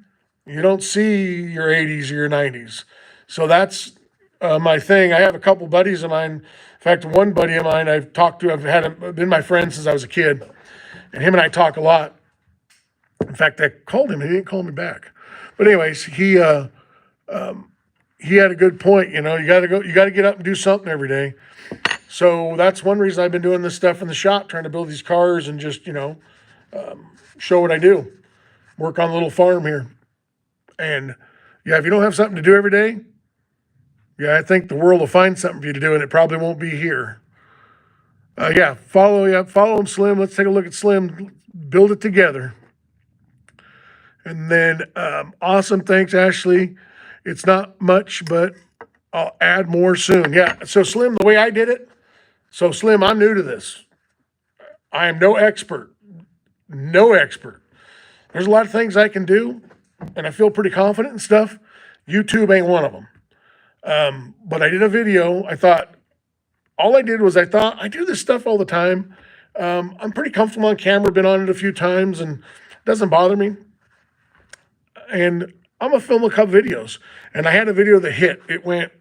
S1: you don't see your 80s or your 90s. So that's my thing. I have a couple buddies of mine. In fact, one buddy of mine I've talked to, I've had him, been my friend since I was a kid. And him and I talk a lot. In fact, I called him and he didn't call me back. But anyways, he had a good point. You know, you got to get up and do something every day. So that's one reason I've been doing this stuff in the shop, trying to build these cars and just, show what I do. Work on a little farm here. And yeah, if you don't have something to do every day, yeah, I think the world will find something for you to do, and it probably won't be here. Follow him, Slim. Let's take a look at Slim. Build it together. And then, awesome. Thanks, Ashley. It's not much, but I'll add more soon. Yeah. So Slim, the way I did it. So Slim, I'm new to this. I am no expert. No expert. There's a lot of things I can do, and I feel pretty confident and stuff. YouTube ain't one of them. But I did a video. All I did was I do this stuff all the time. I'm pretty comfortable on camera, been on it a few times, and it doesn't bother me. And I'm gonna film a couple videos. And I had a video that hit. It went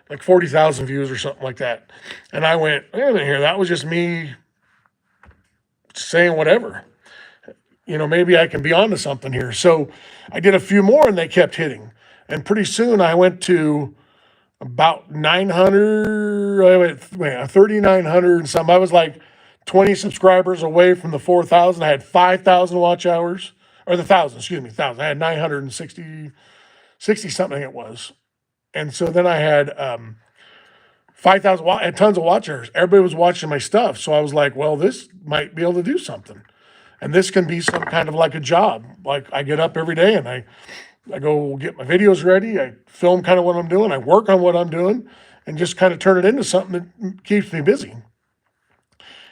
S1: like 40,000 views or something like that. And I went, wait a minute here, that was just me saying whatever. Maybe I can be onto something here. So I did a few more and they kept hitting. And pretty soon I went to about 900, 3,900 and something. I was like 20 subscribers away from the 4,000. I had 5,000 watch hours, or the 1,000. I had 960 something it was. And so then I had 5,000, I had tons of watch hours. Everybody was watching my stuff. So I was like, well, this might be able to do something. And this can be some kind of like a job. Like I get up every day and I go get my videos ready. I film kind of what I'm doing. I work on what I'm doing and just kind of turn it into something that keeps me busy.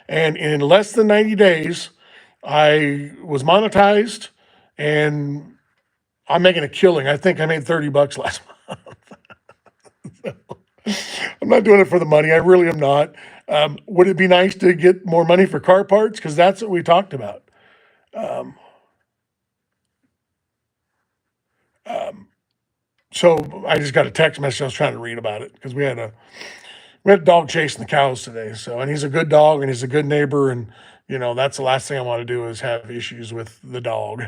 S1: And in less than 90 days, I was monetized and I'm making a killing. I think I made $30 last month. I'm not doing it for the money. I really am not. Would it be nice to get more money for car parts? Because that's what we talked about. So I just got a text message. I was trying to read about it because we had a dog chasing the cows today. So, and he's a good dog and he's a good neighbor. And, that's the last thing I want to do is have issues with the dog,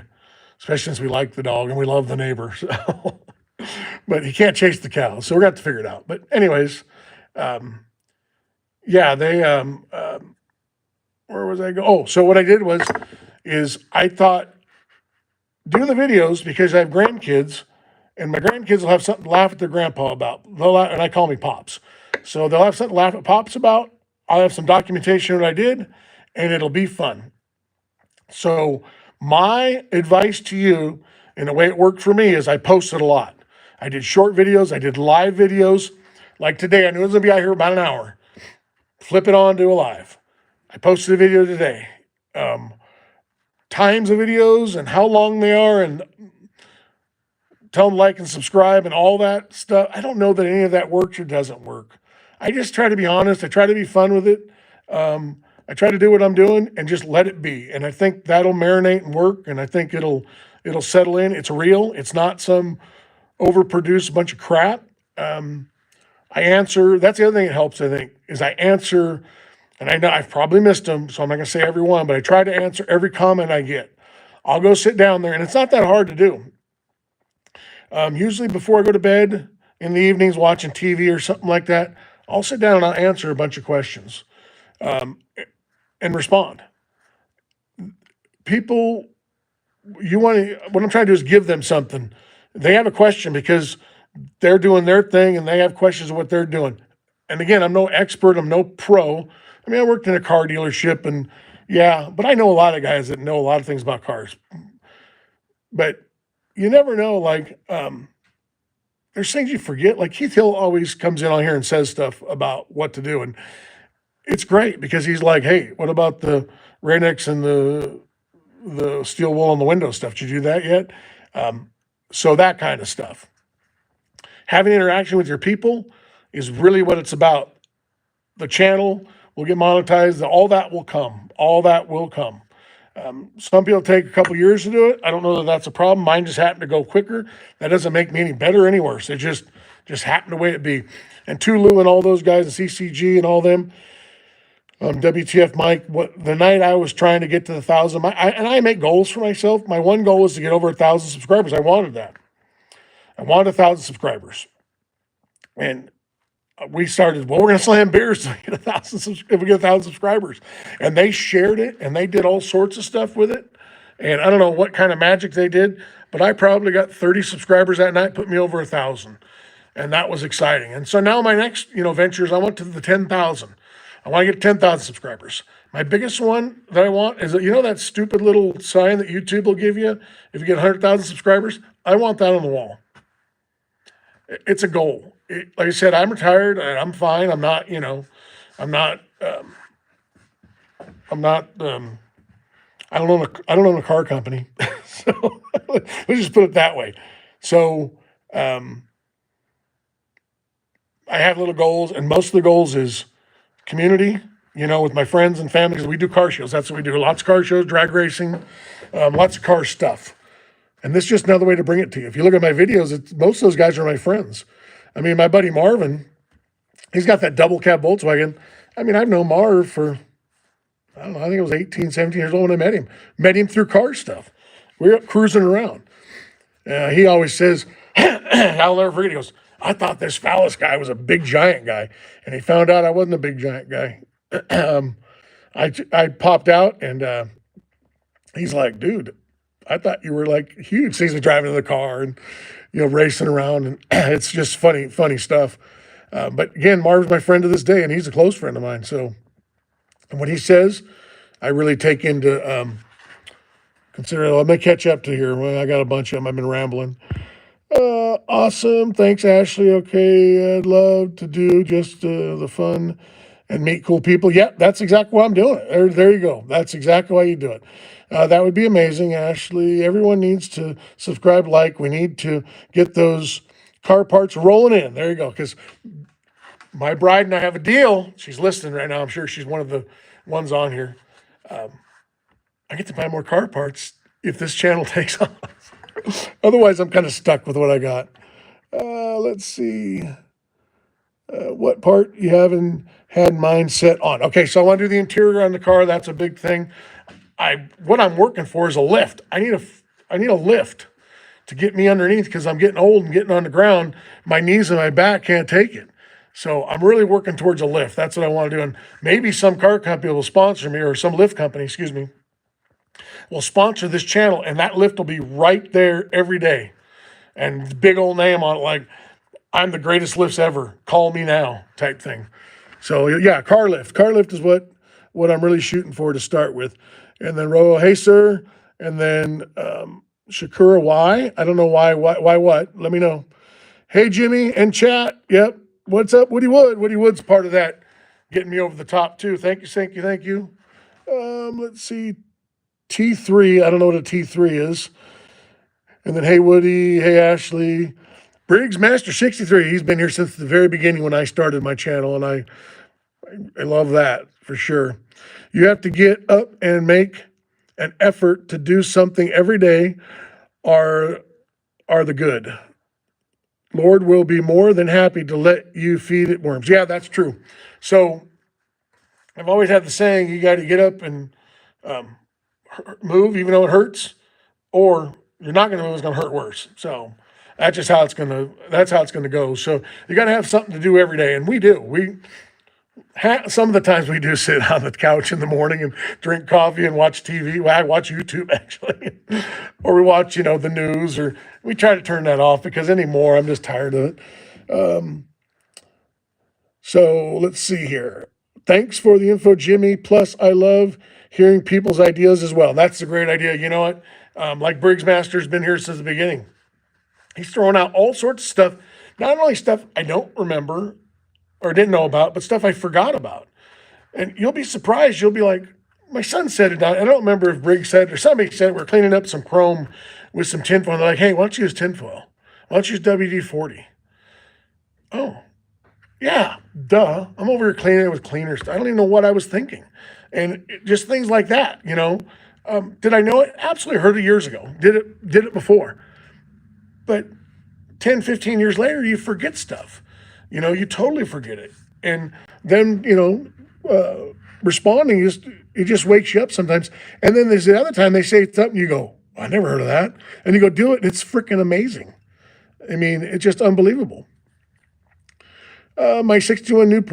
S1: especially since we like the dog and we love the neighbor. So, but he can't chase the cows. So we're going to have to figure it out. But anyways, where was I go? Oh, so what I did is I thought, do the videos because I have grandkids and my grandkids will have something to laugh at their grandpa about. And I call me Pops. So they'll have something to laugh at Pops about. I'll have some documentation of what I did and it'll be fun. So my advice to you and the way it worked for me is I posted a lot. I did short videos. I did live videos. Like today, I knew it was going to be out here about an hour. Flip it on to a live. I posted a video today. Times of videos and how long they are and tell them like and subscribe and all that stuff. I don't know that any of that works or doesn't work. I just try to be honest. I try to be fun with it. I try to do what I'm doing and just let it be. And I think that'll marinate and work. And I think it'll settle in. It's real. It's not some overproduced bunch of crap. I answer. That's the other thing that helps, I think, is I answer. And I know I've probably missed them, so I'm not going to say every one, but I try to answer every comment I get. I'll go sit down there, and it's not that hard to do. Usually before I go to bed in the evenings watching TV or something like that, I'll sit down and I'll answer a bunch of questions and respond. People, what I'm trying to do is give them something. They have a question because they're doing their thing and they have questions of what they're doing. And again, I'm no expert, I'm no pro. I mean, I worked in a car dealership and but I know a lot of guys that know a lot of things about cars. But you never know, like, there's things you forget. Like Keith Hill always comes in on here and says stuff about what to do. And it's great because he's like, hey, what about the Rain-X and the steel wool on the window stuff? Did you do that yet? So that kind of stuff. Having interaction with your people is really what it's about. The channel will get monetized. All that will come. All that will come. Some people take a couple years to do it. I don't know that that's a problem. Mine just happened to go quicker. That doesn't make me any better or any worse. It just happened the way it be. And Tulu and all those guys, and CCG and all them, WTF Mike, the night I was trying to get to the 1,000, and I make goals for myself. My one goal was to get over 1,000 subscribers. I wanted that. I wanted 1,000 subscribers. And we started, well, we're going to slam beers to get 1,000, if we get 1,000 subscribers. And they shared it, and they did all sorts of stuff with it. And I don't know what kind of magic they did, but I probably got 30 subscribers that night, put me over 1,000. And that was exciting. And so now my next, ventures, I went to the 10,000. I want to get 10,000 subscribers. My biggest one that I want is, that stupid little sign that YouTube will give you if you get 100,000 subscribers? I want that on the wall. It's a goal. Like I said, I'm retired and I'm fine. I'm not, I don't own a car company. So let's just put it that way. So, I have little goals, and most of the goals is community, with my friends and family, because we do car shows. That's what we do. Lots of car shows, drag racing, lots of car stuff. And this is just another way to bring it to you. If you look at my videos, most of those guys are my friends. I mean, my buddy Marvin, he's got that double cab Volkswagen. I mean, I've known Marv for, I don't know, I think I was 18, 17 years old when I met him. Met him through car stuff. We were up cruising around. He always says, I'll never forget, he goes, I thought this phallus guy was a big giant guy. And he found out I wasn't a big giant guy. I popped out, and he's like, dude, I thought you were like huge. Sees me driving in the car and, racing around, and it's just funny stuff. But again, Marv's my friend to this day, and he's a close friend of mine. So, and what he says, I really take into consider. I'm gonna catch up to here. Well, I got a bunch of them. I've been rambling. Awesome. Thanks, Ashley. Okay, I'd love to do just the fun and meet cool people. Yeah, that's exactly what I'm doing. There you go. That's exactly why you do it. That would be amazing, Ashley. Everyone needs to subscribe, like. We need to get those car parts rolling in. There you go. Because my bride and I have a deal. She's listening right now. I'm sure she's one of the ones on here. I get to buy more car parts if this channel takes off. Otherwise, I'm kind of stuck with what I got. Let's see. What part you haven't had mine set on? Okay, so I want to do the interior on the car. That's a big thing. What I'm working for is a lift. I need a lift to get me underneath because I'm getting old and getting on the ground. My knees and my back can't take it. So I'm really working towards a lift. That's what I want to do. And maybe some car company will sponsor me, or some lift company, excuse me, will sponsor this channel, and that lift will be right there every day. And the big old name on it, like, I'm the greatest lifts ever. Call me now type thing. So yeah, car lift. Car lift is what I'm really shooting for to start with. And then Ro, hey sir. And then Shakura, why? I don't know why what? Let me know. Hey Jimmy and chat. Yep. What's up, Woody Wood? Woody Wood's part of that, getting me over the top too. Thank you. Let's see. T3. I don't know what a T3 is. And then hey Woody, hey Ashley. Briggs Master 63, he's been here since the very beginning when I started my channel, and I love that for sure. You have to get up and make an effort to do something every day are the good. Lord will be more than happy to let you feed it worms. Yeah, that's true. So I've always had the saying, you got to get up and move even though it hurts, or you're not going to move, it's going to hurt worse. So that's just how it's going to go. So you got to have something to do every day. And we do. Some of the times we do sit on the couch in the morning and drink coffee and watch TV. Well, I watch YouTube actually, or we watch, the news, or we try to turn that off because anymore, I'm just tired of it. So let's see here. Thanks for the info, Jimmy. Plus, I love hearing people's ideas as well. That's a great idea. You know what? Like Briggs Master's been here since the beginning. He's throwing out all sorts of stuff, not only stuff I don't remember or didn't know about, but stuff I forgot about. And you'll be surprised. You'll be like, my son said it. I don't remember if Briggs said it or somebody said it. We're cleaning up some chrome with some tinfoil. And they're like, hey, why don't you use tinfoil? Why don't you use WD-40? Oh, yeah, duh. I'm over here cleaning it with cleaner stuff. I don't even know what I was thinking. And just things like that, you know. Did I know it? Absolutely heard it years ago. Did it before. But 10, 15 years later, you forget stuff. You know, you totally forget it. And then, responding it just wakes you up sometimes. And then there's the other time they say something, you go, I never heard of that. And you go do it, and it's freaking amazing. I mean, it's just unbelievable. My 61 New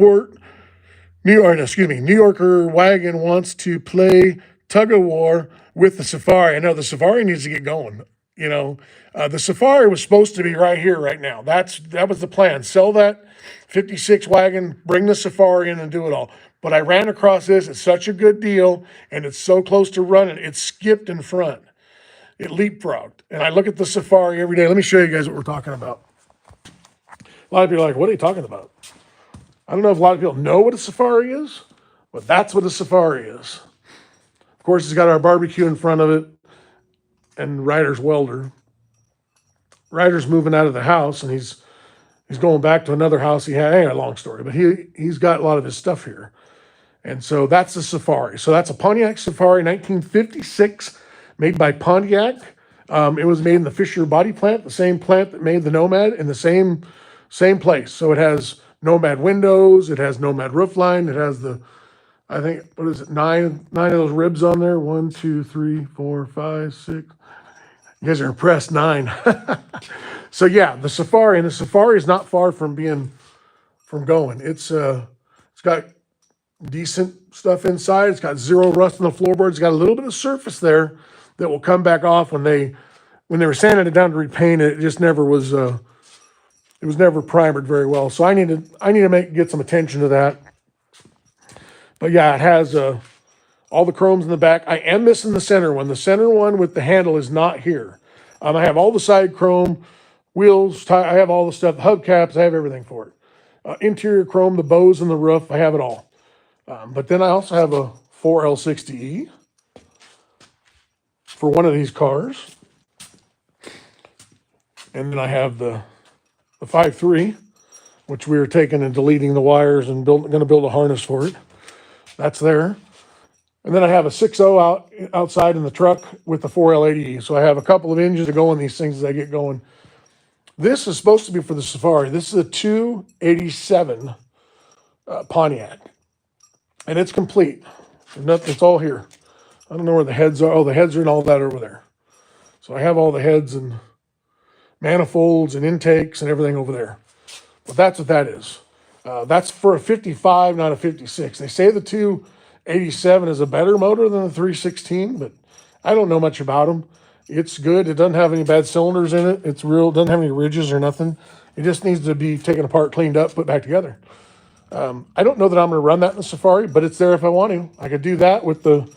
S1: Yorker wagon wants to play tug of war with the Safari. I know the Safari needs to get going. You know, the Safari was supposed to be right here, right now. That was the plan. Sell that 56 wagon, bring the Safari in and do it all. But I ran across this. It's such a good deal, and it's so close to running. It skipped in front. It leapfrogged. And I look at the Safari every day. Let me show you guys what we're talking about. A lot of people are like, what are you talking about? I don't know if a lot of people know what a Safari is, but that's what a Safari is. Of course, it's got our barbecue in front of it and Ryder's welder. Ryder's moving out of the house, and he's going back to another house he had. Ain't a long story, but he's got a lot of his stuff here. And so that's the Safari. So that's a Pontiac Safari, 1956, made by Pontiac. It was made in the Fisher body plant, the same plant that made the Nomad, in the same place. So it has Nomad windows, it has Nomad roofline, it has I think, what is it, nine of those ribs on there. 1, 2, 3, 4, 5, 6. You guys are impressed, 9. So yeah, the Safari, and the Safari is not far from going. It's got decent stuff inside. It's got zero rust on the floorboards. It's got a little bit of surface there that will come back off when they were sanding it down to repaint it. It just never was. It was never primered very well. So I need to get some attention to that. But yeah, it has all the chromes in the back. I am missing the center one. The center one with the handle is not here. I have all the side chrome, wheels, I have all the stuff, the hubcaps, I have everything for it. Interior chrome, the bows and the roof, I have it all. But then I also have a 4L60E for one of these cars. And then I have the 5.3, which we were taking and deleting the wires and going to build a harness for it. That's there. And then I have a 6.0 outside in the truck with the 4L80E. So I have a couple of engines to go in these things as I get going. This is supposed to be for the Safari. This is a 287 Pontiac. And it's complete. It's all here. I don't know where the heads are. Oh, the heads are and all that over there. So I have all the heads and manifolds and intakes and everything over there. But that's what that is. That's for a 55, not a 56. They say the 287 is a better motor than the 316, but I don't know much about them. It's good. It doesn't have any bad cylinders in it. It's real. Doesn't have any ridges or nothing. It just needs to be taken apart, cleaned up, put back together. I don't know that I'm going to run that in the Safari, but it's there if I want to. I could do that with the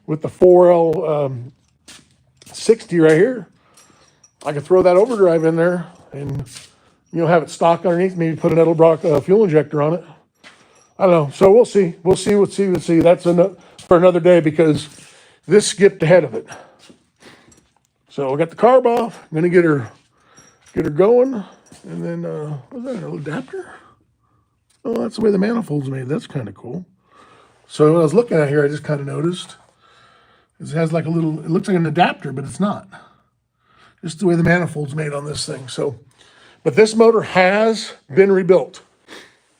S1: 4L 60 right here. I could throw that overdrive in there and have it stock underneath. Maybe put an Edelbrock fuel injector on it. I don't know. So we'll see. We'll see. That's for another day because this skipped ahead of it. So I got the carb off. I'm gonna get her going, and then what's that? An adapter? Oh, that's the way the manifold's made. That's kind of cool. So when I was looking at here, I just kind of noticed it has like a little. It looks like an adapter, but it's not. Just the way the manifold's made on this thing. So, but this motor has been rebuilt.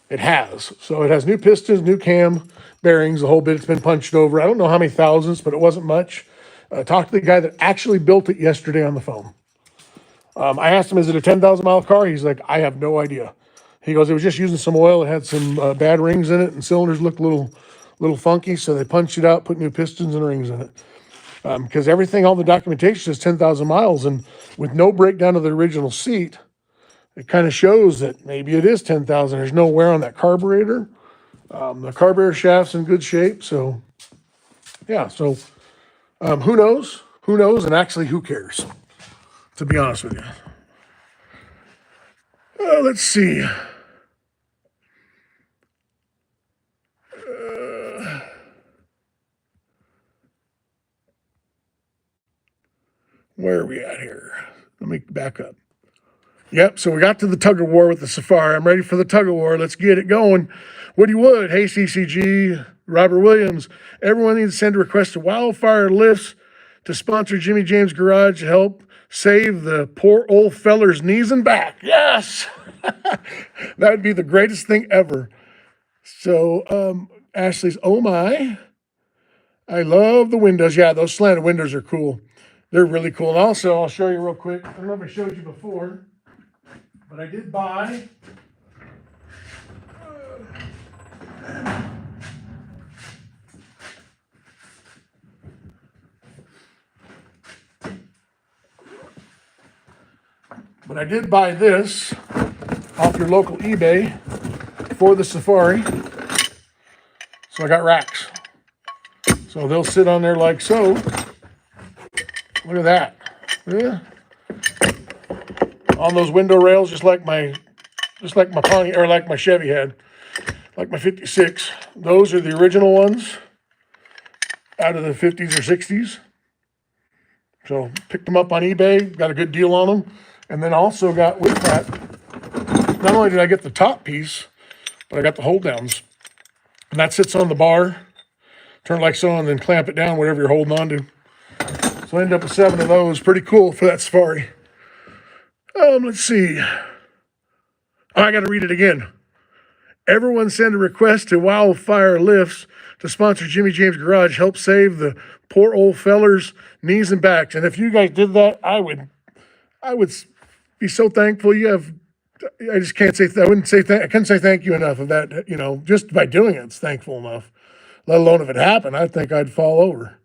S1: It has. So it has new pistons, new cam bearings, the whole bit. It's been punched over. I don't know how many thousands, but it wasn't much. I talked to the guy that actually built it yesterday on the phone. I asked him, is it a 10,000 mile car? He's like, I have no idea. He goes, it was just using some oil. It had some bad rings in it, and cylinders looked a little funky. So they punched it out, put new pistons and rings in it. Because everything, all the documentation says 10,000 miles, and with no breakdown of the original seat, it kind of shows that maybe it is 10,000. There's no wear on that carburetor. The carburetor shaft's in good shape. So, yeah. So, who knows? Who knows? And actually, who cares? To be honest with you. Let's see. Where are we at here? Let me back up. Yep, so we got to the tug of war with the Safari. I'm ready for the tug of war. Let's get it going. Woody Wood, hey CCG, Robert Williams. Everyone needs to send a request to Wildfire Lifts to sponsor Jimmy James Garage to help save the poor old feller's knees and back. Yes! That would be the greatest thing ever. So Ashley's, oh my. I love the windows. Yeah, those slanted windows are cool. They're really cool. And also, I'll show you real quick. I don't know if I showed you before, but I did buy this off your local eBay for the Safari. So I got racks. So they'll sit on there like so. Look at that. Yeah. On those window rails, just like my Pontiac, or like my Chevy had, like my 56. Those are the original ones out of the 50s or 60s. So picked them up on eBay, got a good deal on them. And then also got with that, not only did I get the top piece, but I got the hold downs. And that sits on the bar, turn it like so, and then clamp it down, whatever you're holding on to. So I ended up with 7 of those. Pretty cool for that Safari. Let's see. Oh, I got to read it again. Everyone send a request to Wildfire Lifts to sponsor Jimmy James Garage. Help save the poor old feller's knees and backs. And if you guys did that, I would be so thankful. I just can't say, I couldn't say thank you enough of that. You know, just by doing it, it's thankful enough. Let alone if it happened, I think I'd fall over.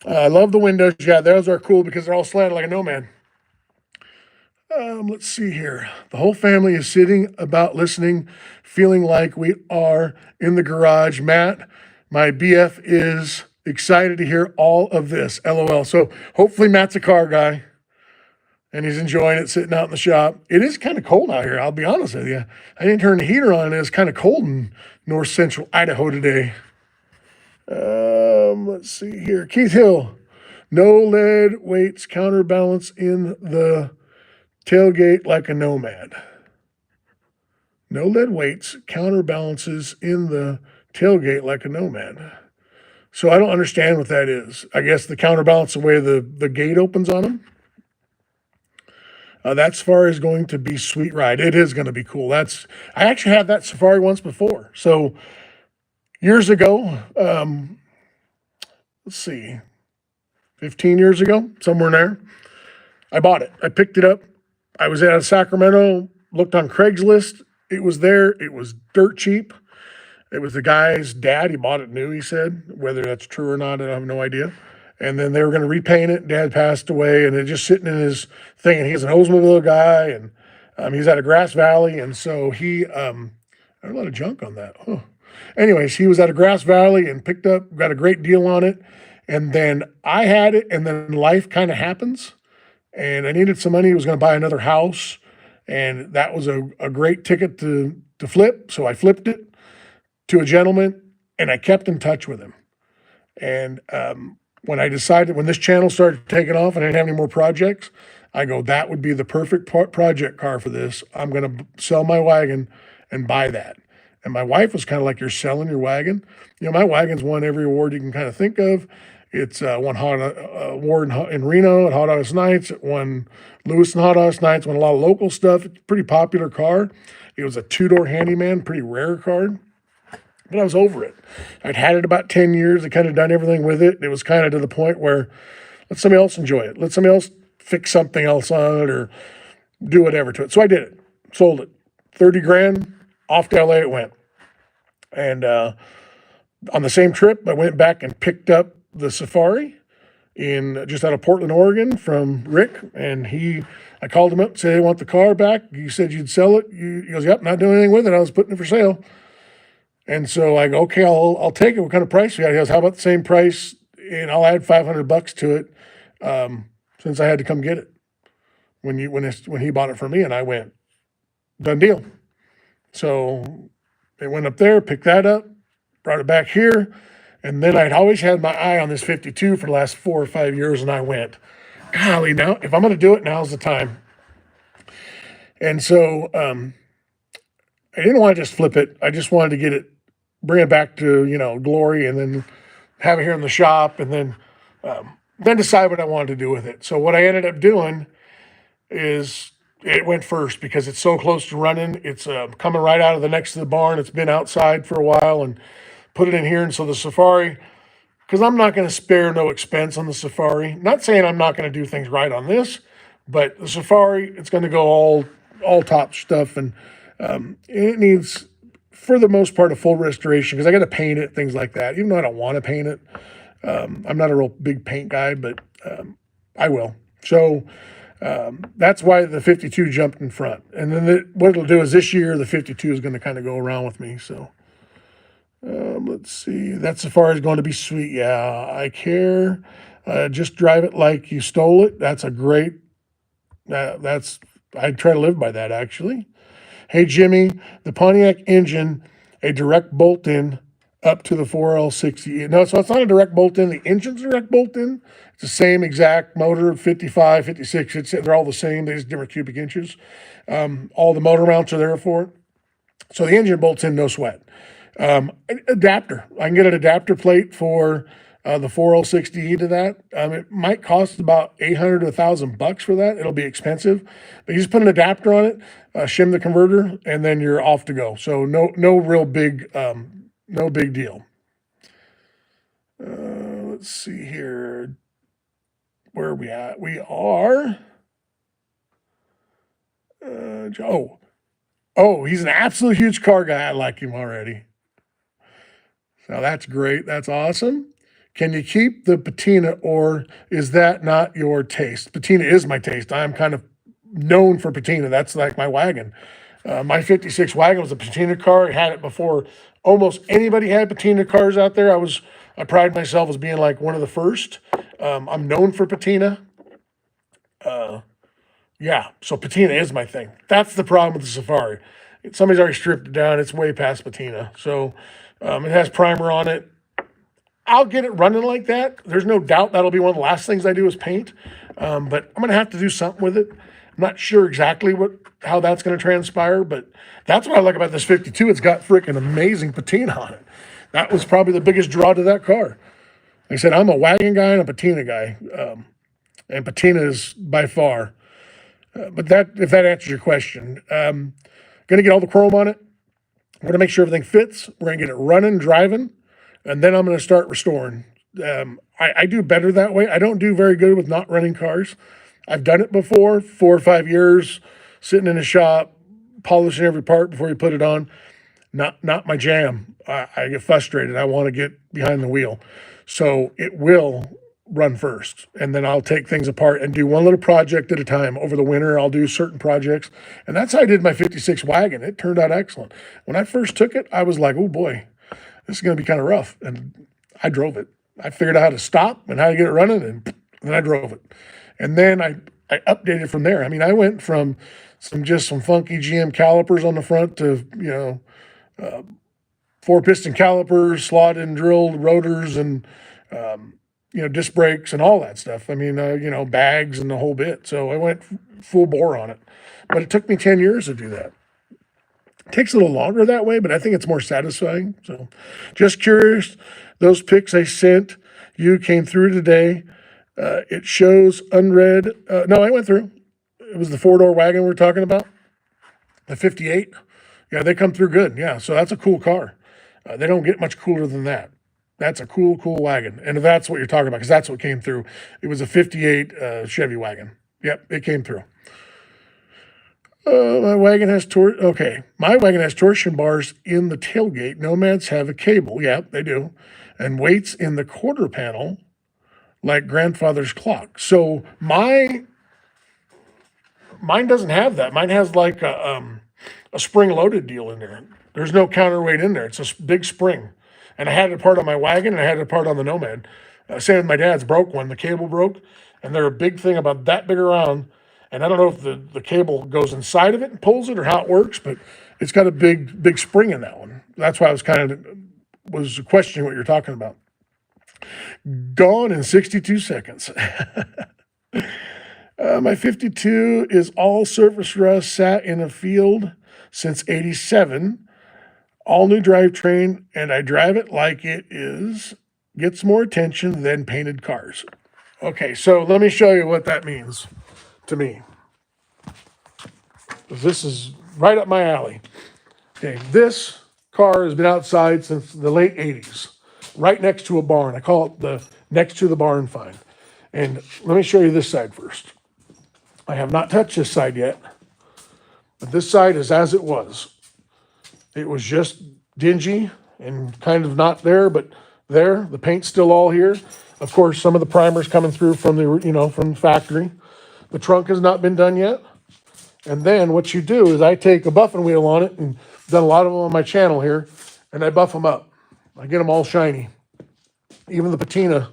S1: I love the windows. Yeah, those are cool because they're all slanted like a Nomad. Let's see here. The whole family is sitting about listening, feeling like we are in the garage. Matt, my BF, is excited to hear all of this. LOL. So hopefully Matt's a car guy and he's enjoying it sitting out in the shop. It is kind of cold out here, I'll be honest with you. I didn't turn the heater on. It's kind of cold in north central Idaho today. Let's see here. Keith Hill, no lead weights counterbalance in the tailgate like a Nomad. No lead weights counterbalances in the tailgate like a Nomad. So I don't understand what that is. I guess the counterbalance the way the gate opens on them. That Safari is going to be sweet ride. It is going to be cool. I actually had that Safari once before. So years ago, let's see, 15 years ago, somewhere in there, I bought it. I picked it up. I was out of Sacramento, looked on Craigslist. It was there. It was dirt cheap. It was the guy's dad. He bought it new, he said. Whether that's true or not, I have no idea. And then they were going to repaint it. Dad passed away, and it's just sitting in his thing. And he's an Oldsmobile guy, and he's out of Grass Valley. And so he, I have a lot of junk on that. Huh. Anyways, he was out of Grass Valley and got a great deal on it. And then I had it, and then life kind of happens. And I needed some money. I was going to buy another house. And that was a great ticket to flip. So I flipped it to a gentleman, and I kept in touch with him. And when this channel started taking off and I didn't have any more projects, I go, that would be the perfect project car for this. I'm going to sell my wagon and buy that. And my wife was kind of like, you're selling your wagon? You know, my wagon's won every award you can kind of think of. It's won Hot Award in Reno at Hot Hottest Nights. It won Lewis and Hot Hottest Nights. Won a lot of local stuff. It's a pretty popular car. It was a 2-door handyman, pretty rare car. But I was over it. I'd had it about 10 years. I kind of done everything with it. It was kind of to the point where let somebody else enjoy it. Let somebody else fix something else on it or do whatever to it. So I did it. Sold it. 30 grand. Off to LA it went. And on the same trip, I went back and picked up the Safari just out of Portland, Oregon from Rick. And I called him up and said, I want the car back. You said you'd sell it. He goes, yep, not doing anything with it. I was putting it for sale. And so I go, okay, I'll take it. What kind of price you got? He goes, how about the same price? And I'll add $500 to it since I had to come get it when he bought it for me. And I went, done deal. So they went up there, picked that up, brought it back here. And then I'd always had my eye on this 52 for the last 4 or 5 years. And I went, golly, now if I'm going to do it, now's the time. And so I didn't want to just flip it. I just wanted to get it, bring it back to, glory, and then have it here in the shop, and then decide what I wanted to do with it. So what I ended up doing is it went first because it's so close to running. It's coming right out of the next to the barn. It's been outside for a while, and put it in here. And so the Safari, because I'm not going to spare no expense on the Safari. Not saying I'm not going to do things right on this, but the Safari, it's going to go all top stuff, and it needs, for the most part, a full restoration because I got to paint it, things like that. Even though I don't want to paint it, I'm not a real big paint guy, but I will. So that's why the 52 jumped in front. And then what it'll do is this year the 52 is going to kind of go around with me. So let's see. That Safari is going to be sweet. Yeah, I care. Just drive it like you stole it. That's a great. I try to live by that actually. Hey Jimmy, the Pontiac engine, a direct bolt-in up to the 4L60. No, so it's not a direct bolt-in. The engine's a direct bolt-in. It's the same exact motor, 55, 56. They're all the same. They're just different cubic inches. All the motor mounts are there for it. So the engine bolts in, no sweat. Adapter. I can get an adapter plate for the 4L60E to that. It might cost about $800 to $1,000 for that. It'll be expensive, but you just put an adapter on it, shim the converter, and then you're off to go. So no real big, no big deal. Let's see here. Where are we at? We are. He's an absolute huge car guy. I like him already. So that's great. That's awesome. Can you keep the patina, or is that not your taste? Patina is my taste. I'm kind of known for patina. That's like my wagon. My 56 wagon was a patina car. I had it before almost anybody had patina cars out there. I pride myself as being like one of the first. I'm known for patina. Yeah, so patina is my thing. That's the problem with the Safari. Somebody's already stripped it down. It's way past patina. So it has primer on it. I'll get it running like that. There's no doubt that'll be one of the last things I do is paint. But I'm going to have to do something with it. I'm not sure exactly how that's going to transpire, but that's what I like about this 52. It's got freaking amazing patina on it. That was probably the biggest draw to that car. Like I said, I'm a wagon guy and a patina guy. And patina is by far. But if that answers your question, going to get all the chrome on it. We're going to make sure everything fits. We're going to get it running, driving, and then I'm going to start restoring. I do better that way. I don't do very good with not running cars. I've done it before, 4 or 5 years, sitting in a shop, polishing every part before you put it on. Not my jam. I get frustrated. I want to get behind the wheel. So it will run first, and then I'll take things apart and do one little project at a time. Over the winter, I'll do certain projects, and that's how I did my 56 wagon. It turned out excellent. When I first took it, I was like, oh boy, this is going to be kind of rough, and I drove it. I figured out how to stop and how to get it running, and then I drove it. And then I updated from there. I mean, I went from some funky GM calipers on the front to, 4-piston calipers, slotted and drilled rotors, and disc brakes and all that stuff. I mean, bags and the whole bit. So I went full bore on it. But it took me 10 years to do that. It takes a little longer that way, but I think it's more satisfying. So just curious, those pics I sent you came through today. It shows unread. No, I went through. It was the 4-door wagon we were talking about, the 58. Yeah, they come through good. Yeah, so that's a cool car. They don't get much cooler than that. That's a cool wagon. And if that's what you're talking about, because that's what came through. It was a 58 Chevy wagon. Yep, it came through. My wagon has torsion bars in the tailgate. Nomads have a cable. Yep, they do. And weights in the quarter panel, like grandfather's clock. So mine doesn't have that. Mine has like a spring-loaded deal in there. There's no counterweight in there. It's a big spring. And I had it apart on my wagon, and I had it apart on the Nomad. Same with my dad's, broke one. The cable broke, and they're a big thing about that big around. And I don't know if the cable goes inside of it and pulls it or how it works, but it's got a big spring in that one. That's why I was questioning what you're talking about. Gone in 62 seconds. My 52 is all surface rust, sat in a field since 87. All new drivetrain, and I drive it like it is. Gets more attention than painted cars. Okay, so let me show you what that means to me. This is right up my alley. Okay, this car has been outside since the late 80s, right next to a barn. I call it the next to the barn find. And let me show you this side first. I have not touched this side yet, but this side is as it was. It was just dingy and kind of not there, but there. The paint's still all here. Of course, some of the primer's coming through from from the factory. The trunk has not been done yet. And then what you do is I take a buffing wheel on it, and done a lot of them on my channel here, and I buff them up. I get them all shiny. Even the patina,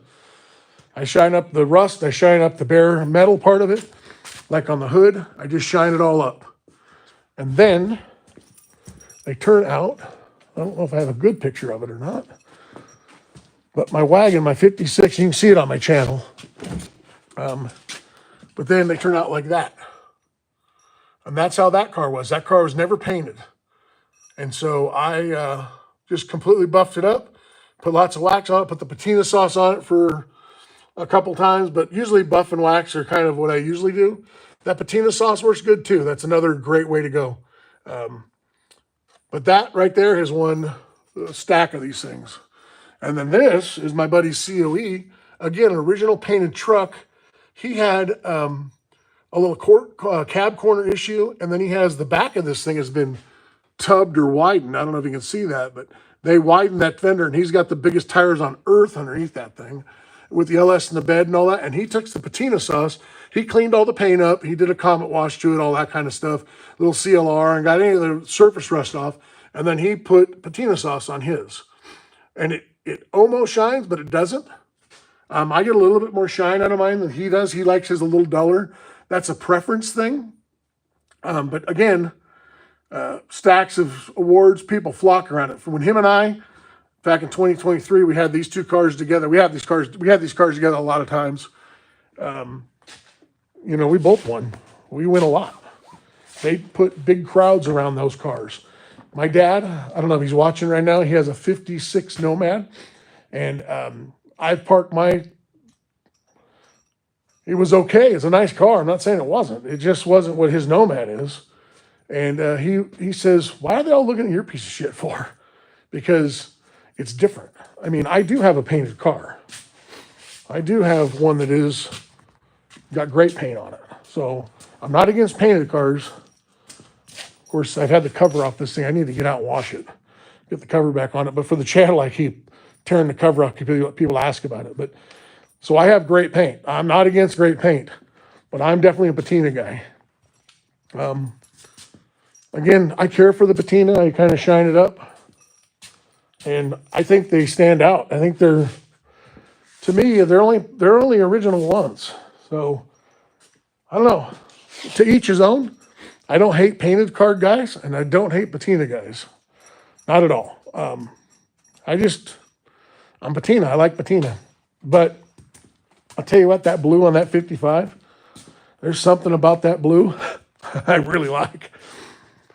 S1: I shine up the rust, I shine up the bare metal part of it. Like on the hood, I just shine it all up. And then they turn out, I don't know if I have a good picture of it or not, but my wagon, my 56, you can see it on my channel. But then they turn out like that. And that's how that car was. That car was never painted. And so I just completely buffed it up, put lots of wax on it, put the patina sauce on it for a couple times, but usually buff and wax are kind of what I usually do. That patina sauce works good too. That's another great way to go. But that right there has won a stack of these things. And then this is my buddy's COE. Again, an original painted truck. He had a little cab corner issue, and then he has the back of this thing has been tubbed or widened. I don't know if you can see that, but they widened that fender, and he's got the biggest tires on earth underneath that thing with the LS in the bed and all that. And he took the patina sauce. He cleaned all the paint up. He did a comet wash to it, all that kind of stuff, little CLR, and got any of the surface rust off. And then he put patina sauce on his. And it almost shines, but it doesn't. I get a little bit more shine out of mine than he does. He likes his a little duller. That's a preference thing. But again, stacks of awards, people flock around it. From when him and I, back in 2023, we had these two cars together. We had these cars together a lot of times. We both won. We win a lot. They put big crowds around those cars. My dad, I don't know if he's watching right now, he has a 56 Nomad. And I've parked it was okay. It's a nice car. I'm not saying it wasn't. It just wasn't what his Nomad is. And he says, why are they all looking at your piece of shit for? Because it's different. I mean, I do have a painted car. I do have one that is got great paint on it. So I'm not against painted cars. Of course, I've had the cover off this thing. I need to get out and wash it, get the cover back on it. But for the channel, I keep tearing the cover off. People ask about it. But so I have great paint. I'm not against great paint, but I'm definitely a patina guy. Again, I care for the patina. I kind of shine it up. And I think they stand out. I think they're only original ones. So I don't know. To each his own. I don't hate painted car guys, and I don't hate patina guys. Not at all. I'm patina. I like patina. But I'll tell you what, that blue on that 55, there's something about that blue I really like.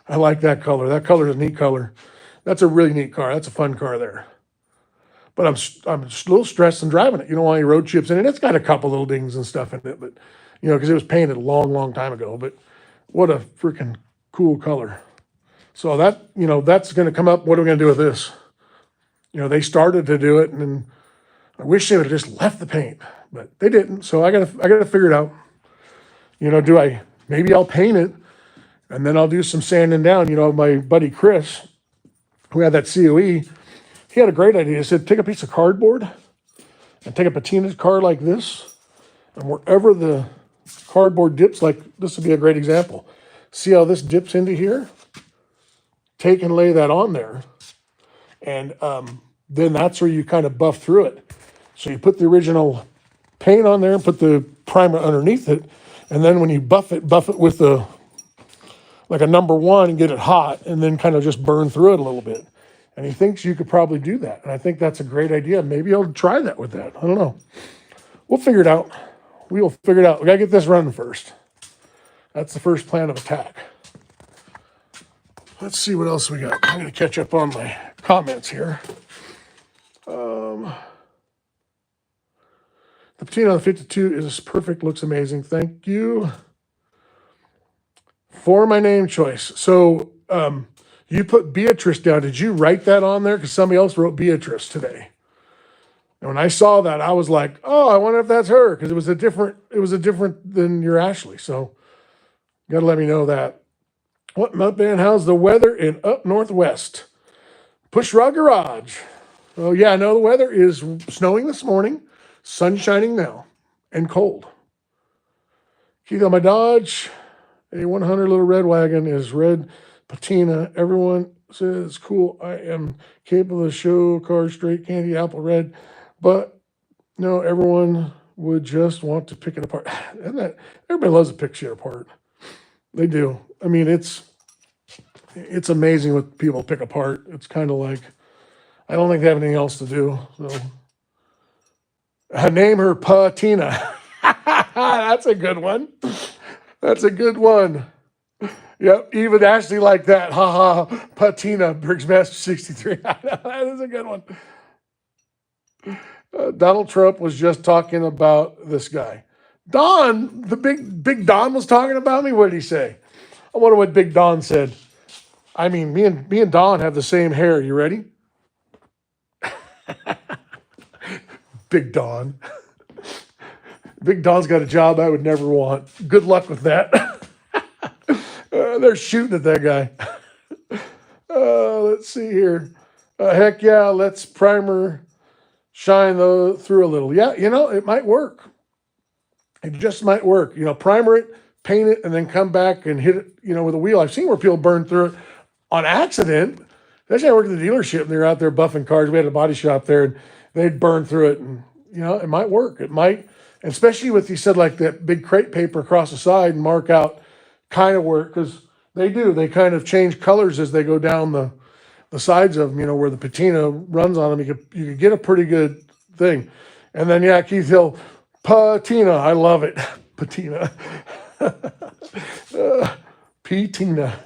S1: I like that color. That color is a neat color. That's a really neat car. That's a fun car there. But I'm a little stressed in driving it. You don't want any road chips in it. It's got a couple little dings and stuff in it, but because it was painted a long, long time ago. But what a freaking cool color. So that's going to come up. What are we going to do with this? They started to do it, and then I wish they would have just left the paint, but they didn't. So I gotta figure it out. Maybe I'll paint it, and then I'll do some sanding down. My buddy Chris, who had that COE, he had a great idea. He said, take a piece of cardboard and take a patina card like this, and wherever the cardboard dips, like this would be a great example. See how this dips into here? Take and lay that on there. And then that's where you kind of buff through it. So you put the original paint on there and put the primer underneath it. And then when you buff it with like a number 1 and get it hot and then kind of just burn through it a little bit. And he thinks you could probably do that. And I think that's a great idea. Maybe I'll try that with that. I don't know. We'll figure it out. We will figure it out. We got to get this running first. That's the first plan of attack. Let's see what else we got. I'm going to catch up on my comments here. The patina on the 52 is perfect. Looks amazing. Thank you for my name choice. So you put Beatrice down. Did you write that on there? Because somebody else wrote Beatrice today. And when I saw that, I was like, oh, I wonder if that's her. Because it was a different than your Ashley. So you got to let me know that. What, Mudman, how's the weather in up northwest? Pushrod Garage. Oh, yeah, no, the weather is snowing this morning, sun shining now, and cold. Keith, on my Dodge, a 100 little red wagon is red patina. Everyone says, cool, I am capable of show car straight candy apple red, but no, everyone would just want to pick it apart. And that everybody loves to pick shit apart. They do. I mean, it's amazing what people pick apart. It's kind of like, I don't think they have anything else to do. So, name her Patina. That's a good one. That's a good one. Yep, even Ashley like that. Ha ha, Patina, Bergsmaster 63. That is a good one. Donald Trump was just talking about this guy. Don, the big Don was talking about me. What did he say? I wonder what Big Don said. I mean, me and Don have the same hair. You ready? Big Don. Big Don's got a job I would never want. Good luck with that. They're shooting at that guy. Let's see here. Heck yeah, let's primer shine through a little. Yeah, it might work. It just might work. Primer it, paint it, and then come back and hit it, with a wheel. I've seen where people burn through it on accident. Actually, I worked at the dealership, and they were out there buffing cars. We had a body shop there, and they'd burn through it, and, it might work. It might, especially with, you said, like that big crepe paper across the side and mark out kind of work, because they do. They kind of change colors as they go down the sides of them, where the patina runs on them. You could get a pretty good thing. And then, yeah, Keith Hill, patina. I love it. Patina. Patina.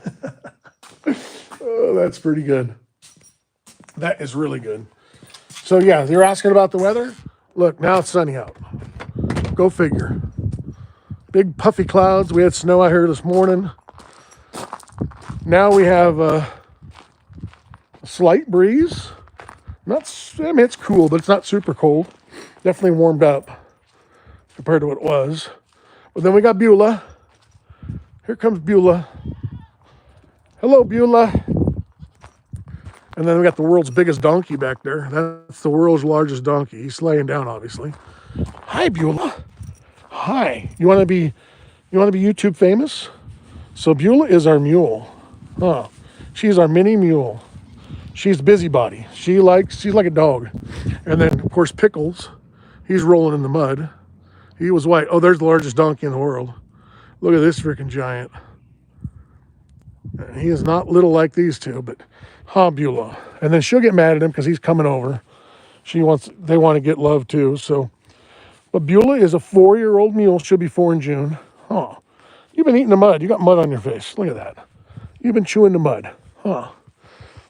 S1: Oh, that's pretty good. That is really good. So, yeah, you're asking about the weather? Look, now it's sunny out. Go figure. Big puffy clouds. We had snow out here this morning. Now we have a slight breeze. It's cool, but it's not super cold. Definitely warmed up compared to what it was. But then we got Beulah. Here comes Beulah. Hello, Beulah. And then we got the world's biggest donkey back there. That's the world's largest donkey. He's laying down, obviously. Hi, Beulah. Hi. You want to be YouTube famous? So Beulah is our mule. Huh. She's our mini mule. She's busybody. She's like a dog. And then, of course, Pickles. He's rolling in the mud. He was white. Oh, there's the largest donkey in the world. Look at this freaking giant. He is not little like these two, but Beulah. And then she'll get mad at him because he's coming over. They want to get love too. So, but Beulah is a 4-year-old mule. She'll be 4 in June. Huh. You've been eating the mud. You got mud on your face. Look at that. You've been chewing the mud. Huh.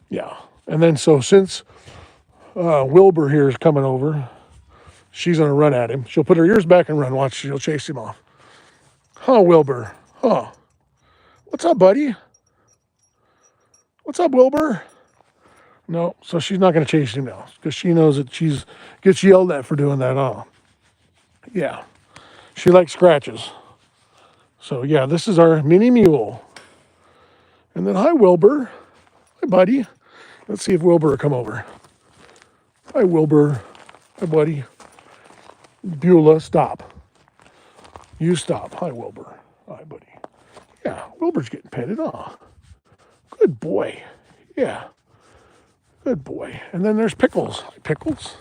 S1: Yeah. And then so since Wilbur here is coming over, she's going to run at him. She'll put her ears back and run. Watch, she'll chase him off. Huh, Wilbur. Huh. What's up, buddy? What's up, Wilbur? No, so she's not going to chase him now because she knows that gets yelled at for doing that. Yeah. She likes scratches. So, yeah, this is our mini mule. And then, hi, Wilbur. Hi, buddy. Let's see if Wilbur will come over. Hi, Wilbur. Hi, buddy. Beulah, stop. You stop. Hi, Wilbur. Hi, buddy. Yeah, Wilbur's getting petted. Good boy. Yeah. Good boy. And then there's Pickles. Hi, Pickles.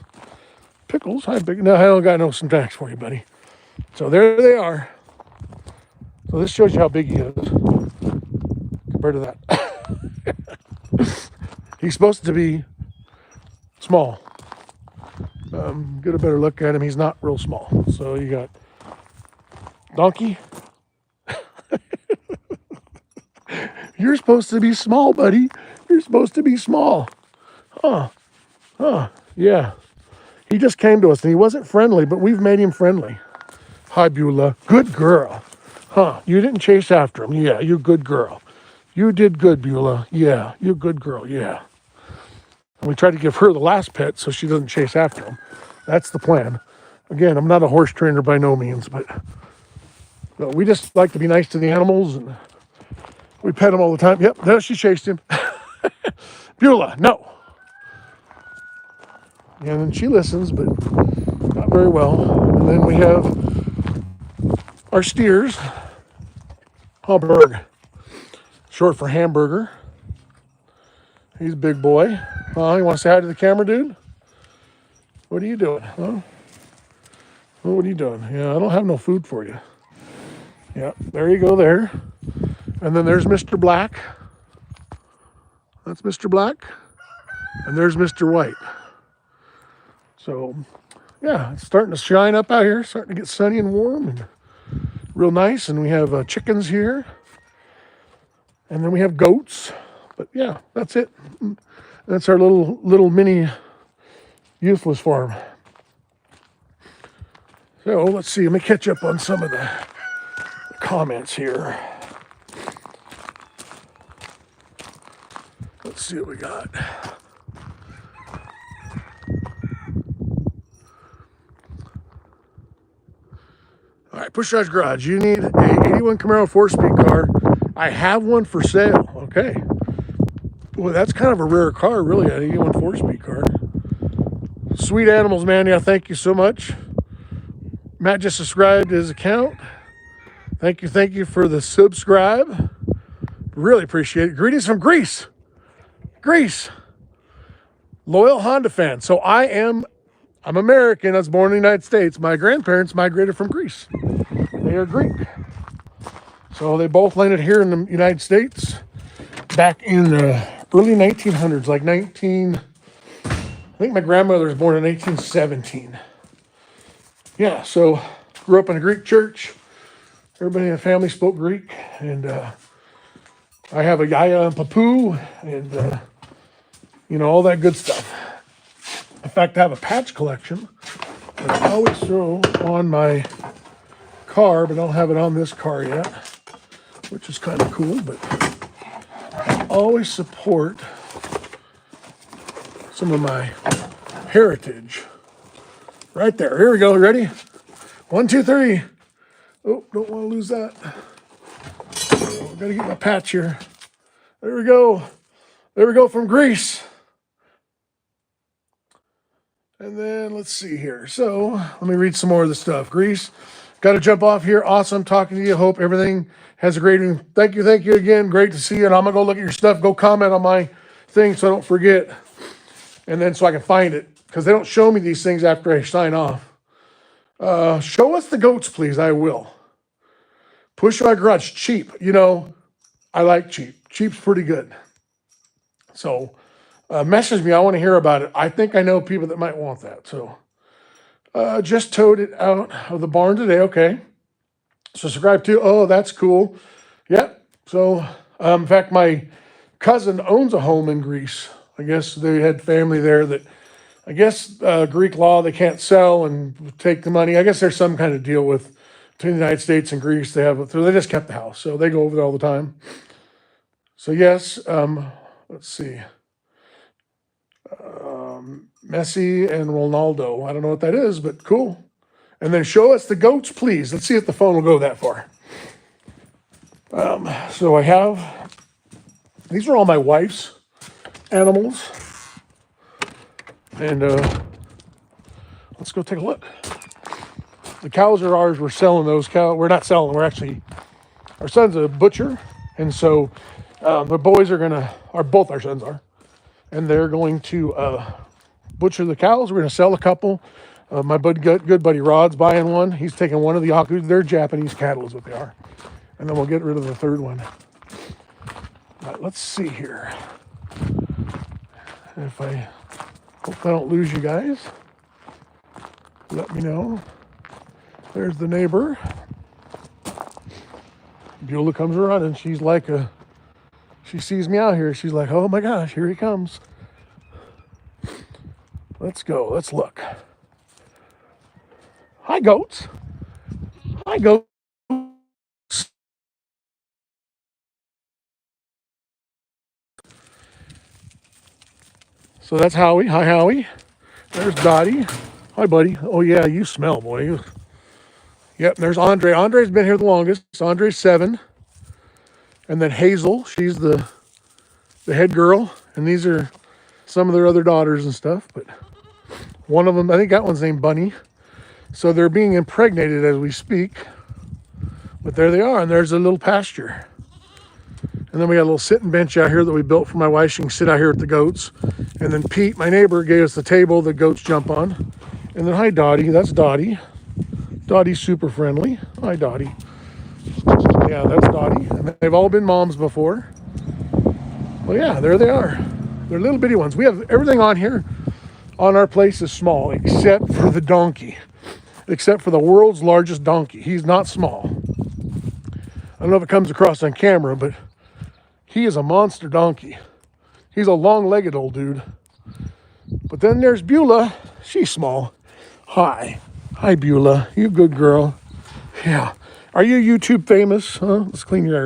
S1: Pickles. Hi, Big. No, I don't got no snacks for you, buddy. So there they are. So this shows you how big he is compared to that. He's supposed to be small. Get a better look at him. He's not real small. So you got Donkey, you're supposed to be small, buddy. You're supposed to be small. Yeah. He just came to us and he wasn't friendly, but we've made him friendly. Hi, Beulah. Good girl. Huh, you didn't chase after him. Yeah, you good girl. You did good, Beulah. Yeah, you good girl. Yeah. And we tried to give her the last pet so she doesn't chase after him. That's the plan. Again, I'm not a horse trainer by no means, but we just like to be nice to the animals and we pet them all the time. Yep, no, she chased him. Beulah, no. And then she listens, but not very well. And then we have our steers. Hamburg, short for hamburger. He's a big boy. Oh, you want to say hi to the camera, dude? What are you doing? Huh? What are you doing? Yeah, I don't have no food for you. Yeah, there you go there. And then there's Mr. Black. That's Mr. Black. And there's Mr. White. So, yeah, it's starting to shine up out here. Starting to get sunny and warm and real nice. And we have chickens here. And then we have goats. But yeah, that's it. That's our little mini useless farm. So let's see. Let me catch up on some of the comments here. Let's see what we got. All right, Push Rides Garage. You need a 81 Camaro 4-speed car. I have one for sale. Okay. Well, that's kind of a rare car, really, an 81 4-speed car. Sweet animals, man. Yeah, thank you so much. Matt just subscribed to his account. Thank you for the subscribe. Really appreciate it. Greetings from Greece. Greece. Loyal Honda fan. So I'm American. I was born in the United States. My grandparents migrated from Greece. They are Greek. So they both landed here in the United States back in the early 1900s, like I think my grandmother was born in 1817. Yeah, so grew up in a Greek church. Everybody in the family spoke Greek. And I have a yaya and papu and, all that good stuff. In fact, I have a patch collection that I always throw on my car, but I don't have it on this car yet, which is kind of cool. But I always support some of my heritage. Right there. Here we go. Ready? 1, 2, 3. Oh, don't want to lose that. Oh, gotta get my patch here. There we go. There we go from Greece. And then let's see here. So let me read some more of the stuff. Greece, got to jump off here. Awesome talking to you. Hope everything has a great evening. Thank you again. Great to see you. And I'm going to go look at your stuff. Go comment on my thing so I don't forget. And then so I can find it. Because they don't show me these things after I sign off. Show us the goats, please. I will. Push Ride Garage, cheap. I like cheap. Cheap's pretty good. So message me. I want to hear about it. I think I know people that might want that. So just towed it out of the barn today. Okay. So subscribe to. Oh, that's cool. Yep. So in fact, my cousin owns a home in Greece. I guess they had family there that, I guess Greek law, they can't sell and take the money. I guess there's some kind of deal between the United States and Greece. They just kept the house. So they go over there all the time. So yes, let's see. Messi and Ronaldo. I don't know what that is, but cool. And then show us the goats, please. Let's see if the phone will go that far. So I have, these are all my wife's animals. And let's go take a look. The cows are ours. We're selling those cows. We're not selling. Our son's a butcher. And so the boys both our sons are. And they're going to butcher the cows. We're going to sell a couple. My good buddy Rod's buying one. He's taking one of the Yakus. They're Japanese cattle is what they are. And then we'll get rid of the third one. All right, let's see here. If I hope I don't lose you guys. Let me know. There's the neighbor. Beulah comes running. She's like she sees me out here. She's like, oh my gosh, here he comes. Let's go. Let's look. Hi, goats. Hi, goats. So that's Howie. Hi, Howie. There's Dottie. Hi, buddy. Oh, yeah, you smell, boy. Yep, there's Andre. Andre's been here the longest. Andre's 7. And then Hazel, she's the head girl. And these are some of their other daughters and stuff. But one of them, I think that one's named Bunny. So they're being impregnated as we speak. But there they are, and there's a little pasture. And then we got a little sitting bench out here that we built for my wife. She can sit out here with the goats. And then Pete, my neighbor, gave us the table the goats jump on. And then hi, Dottie. That's Dottie. Dottie's super friendly. Hi, Dottie. Yeah, that's Dottie. And they've all been moms before. Well, yeah, there they are. They're little bitty ones. We have everything on here. On our place is small, except for the donkey. Except for the world's largest donkey. He's not small. I don't know if it comes across on camera, but he is a monster donkey. He's a long-legged old dude. But then there's Beulah. She's small. Hi. Hi, Beulah. You good girl. Yeah. Are you YouTube famous? Huh? Let's clean your hair.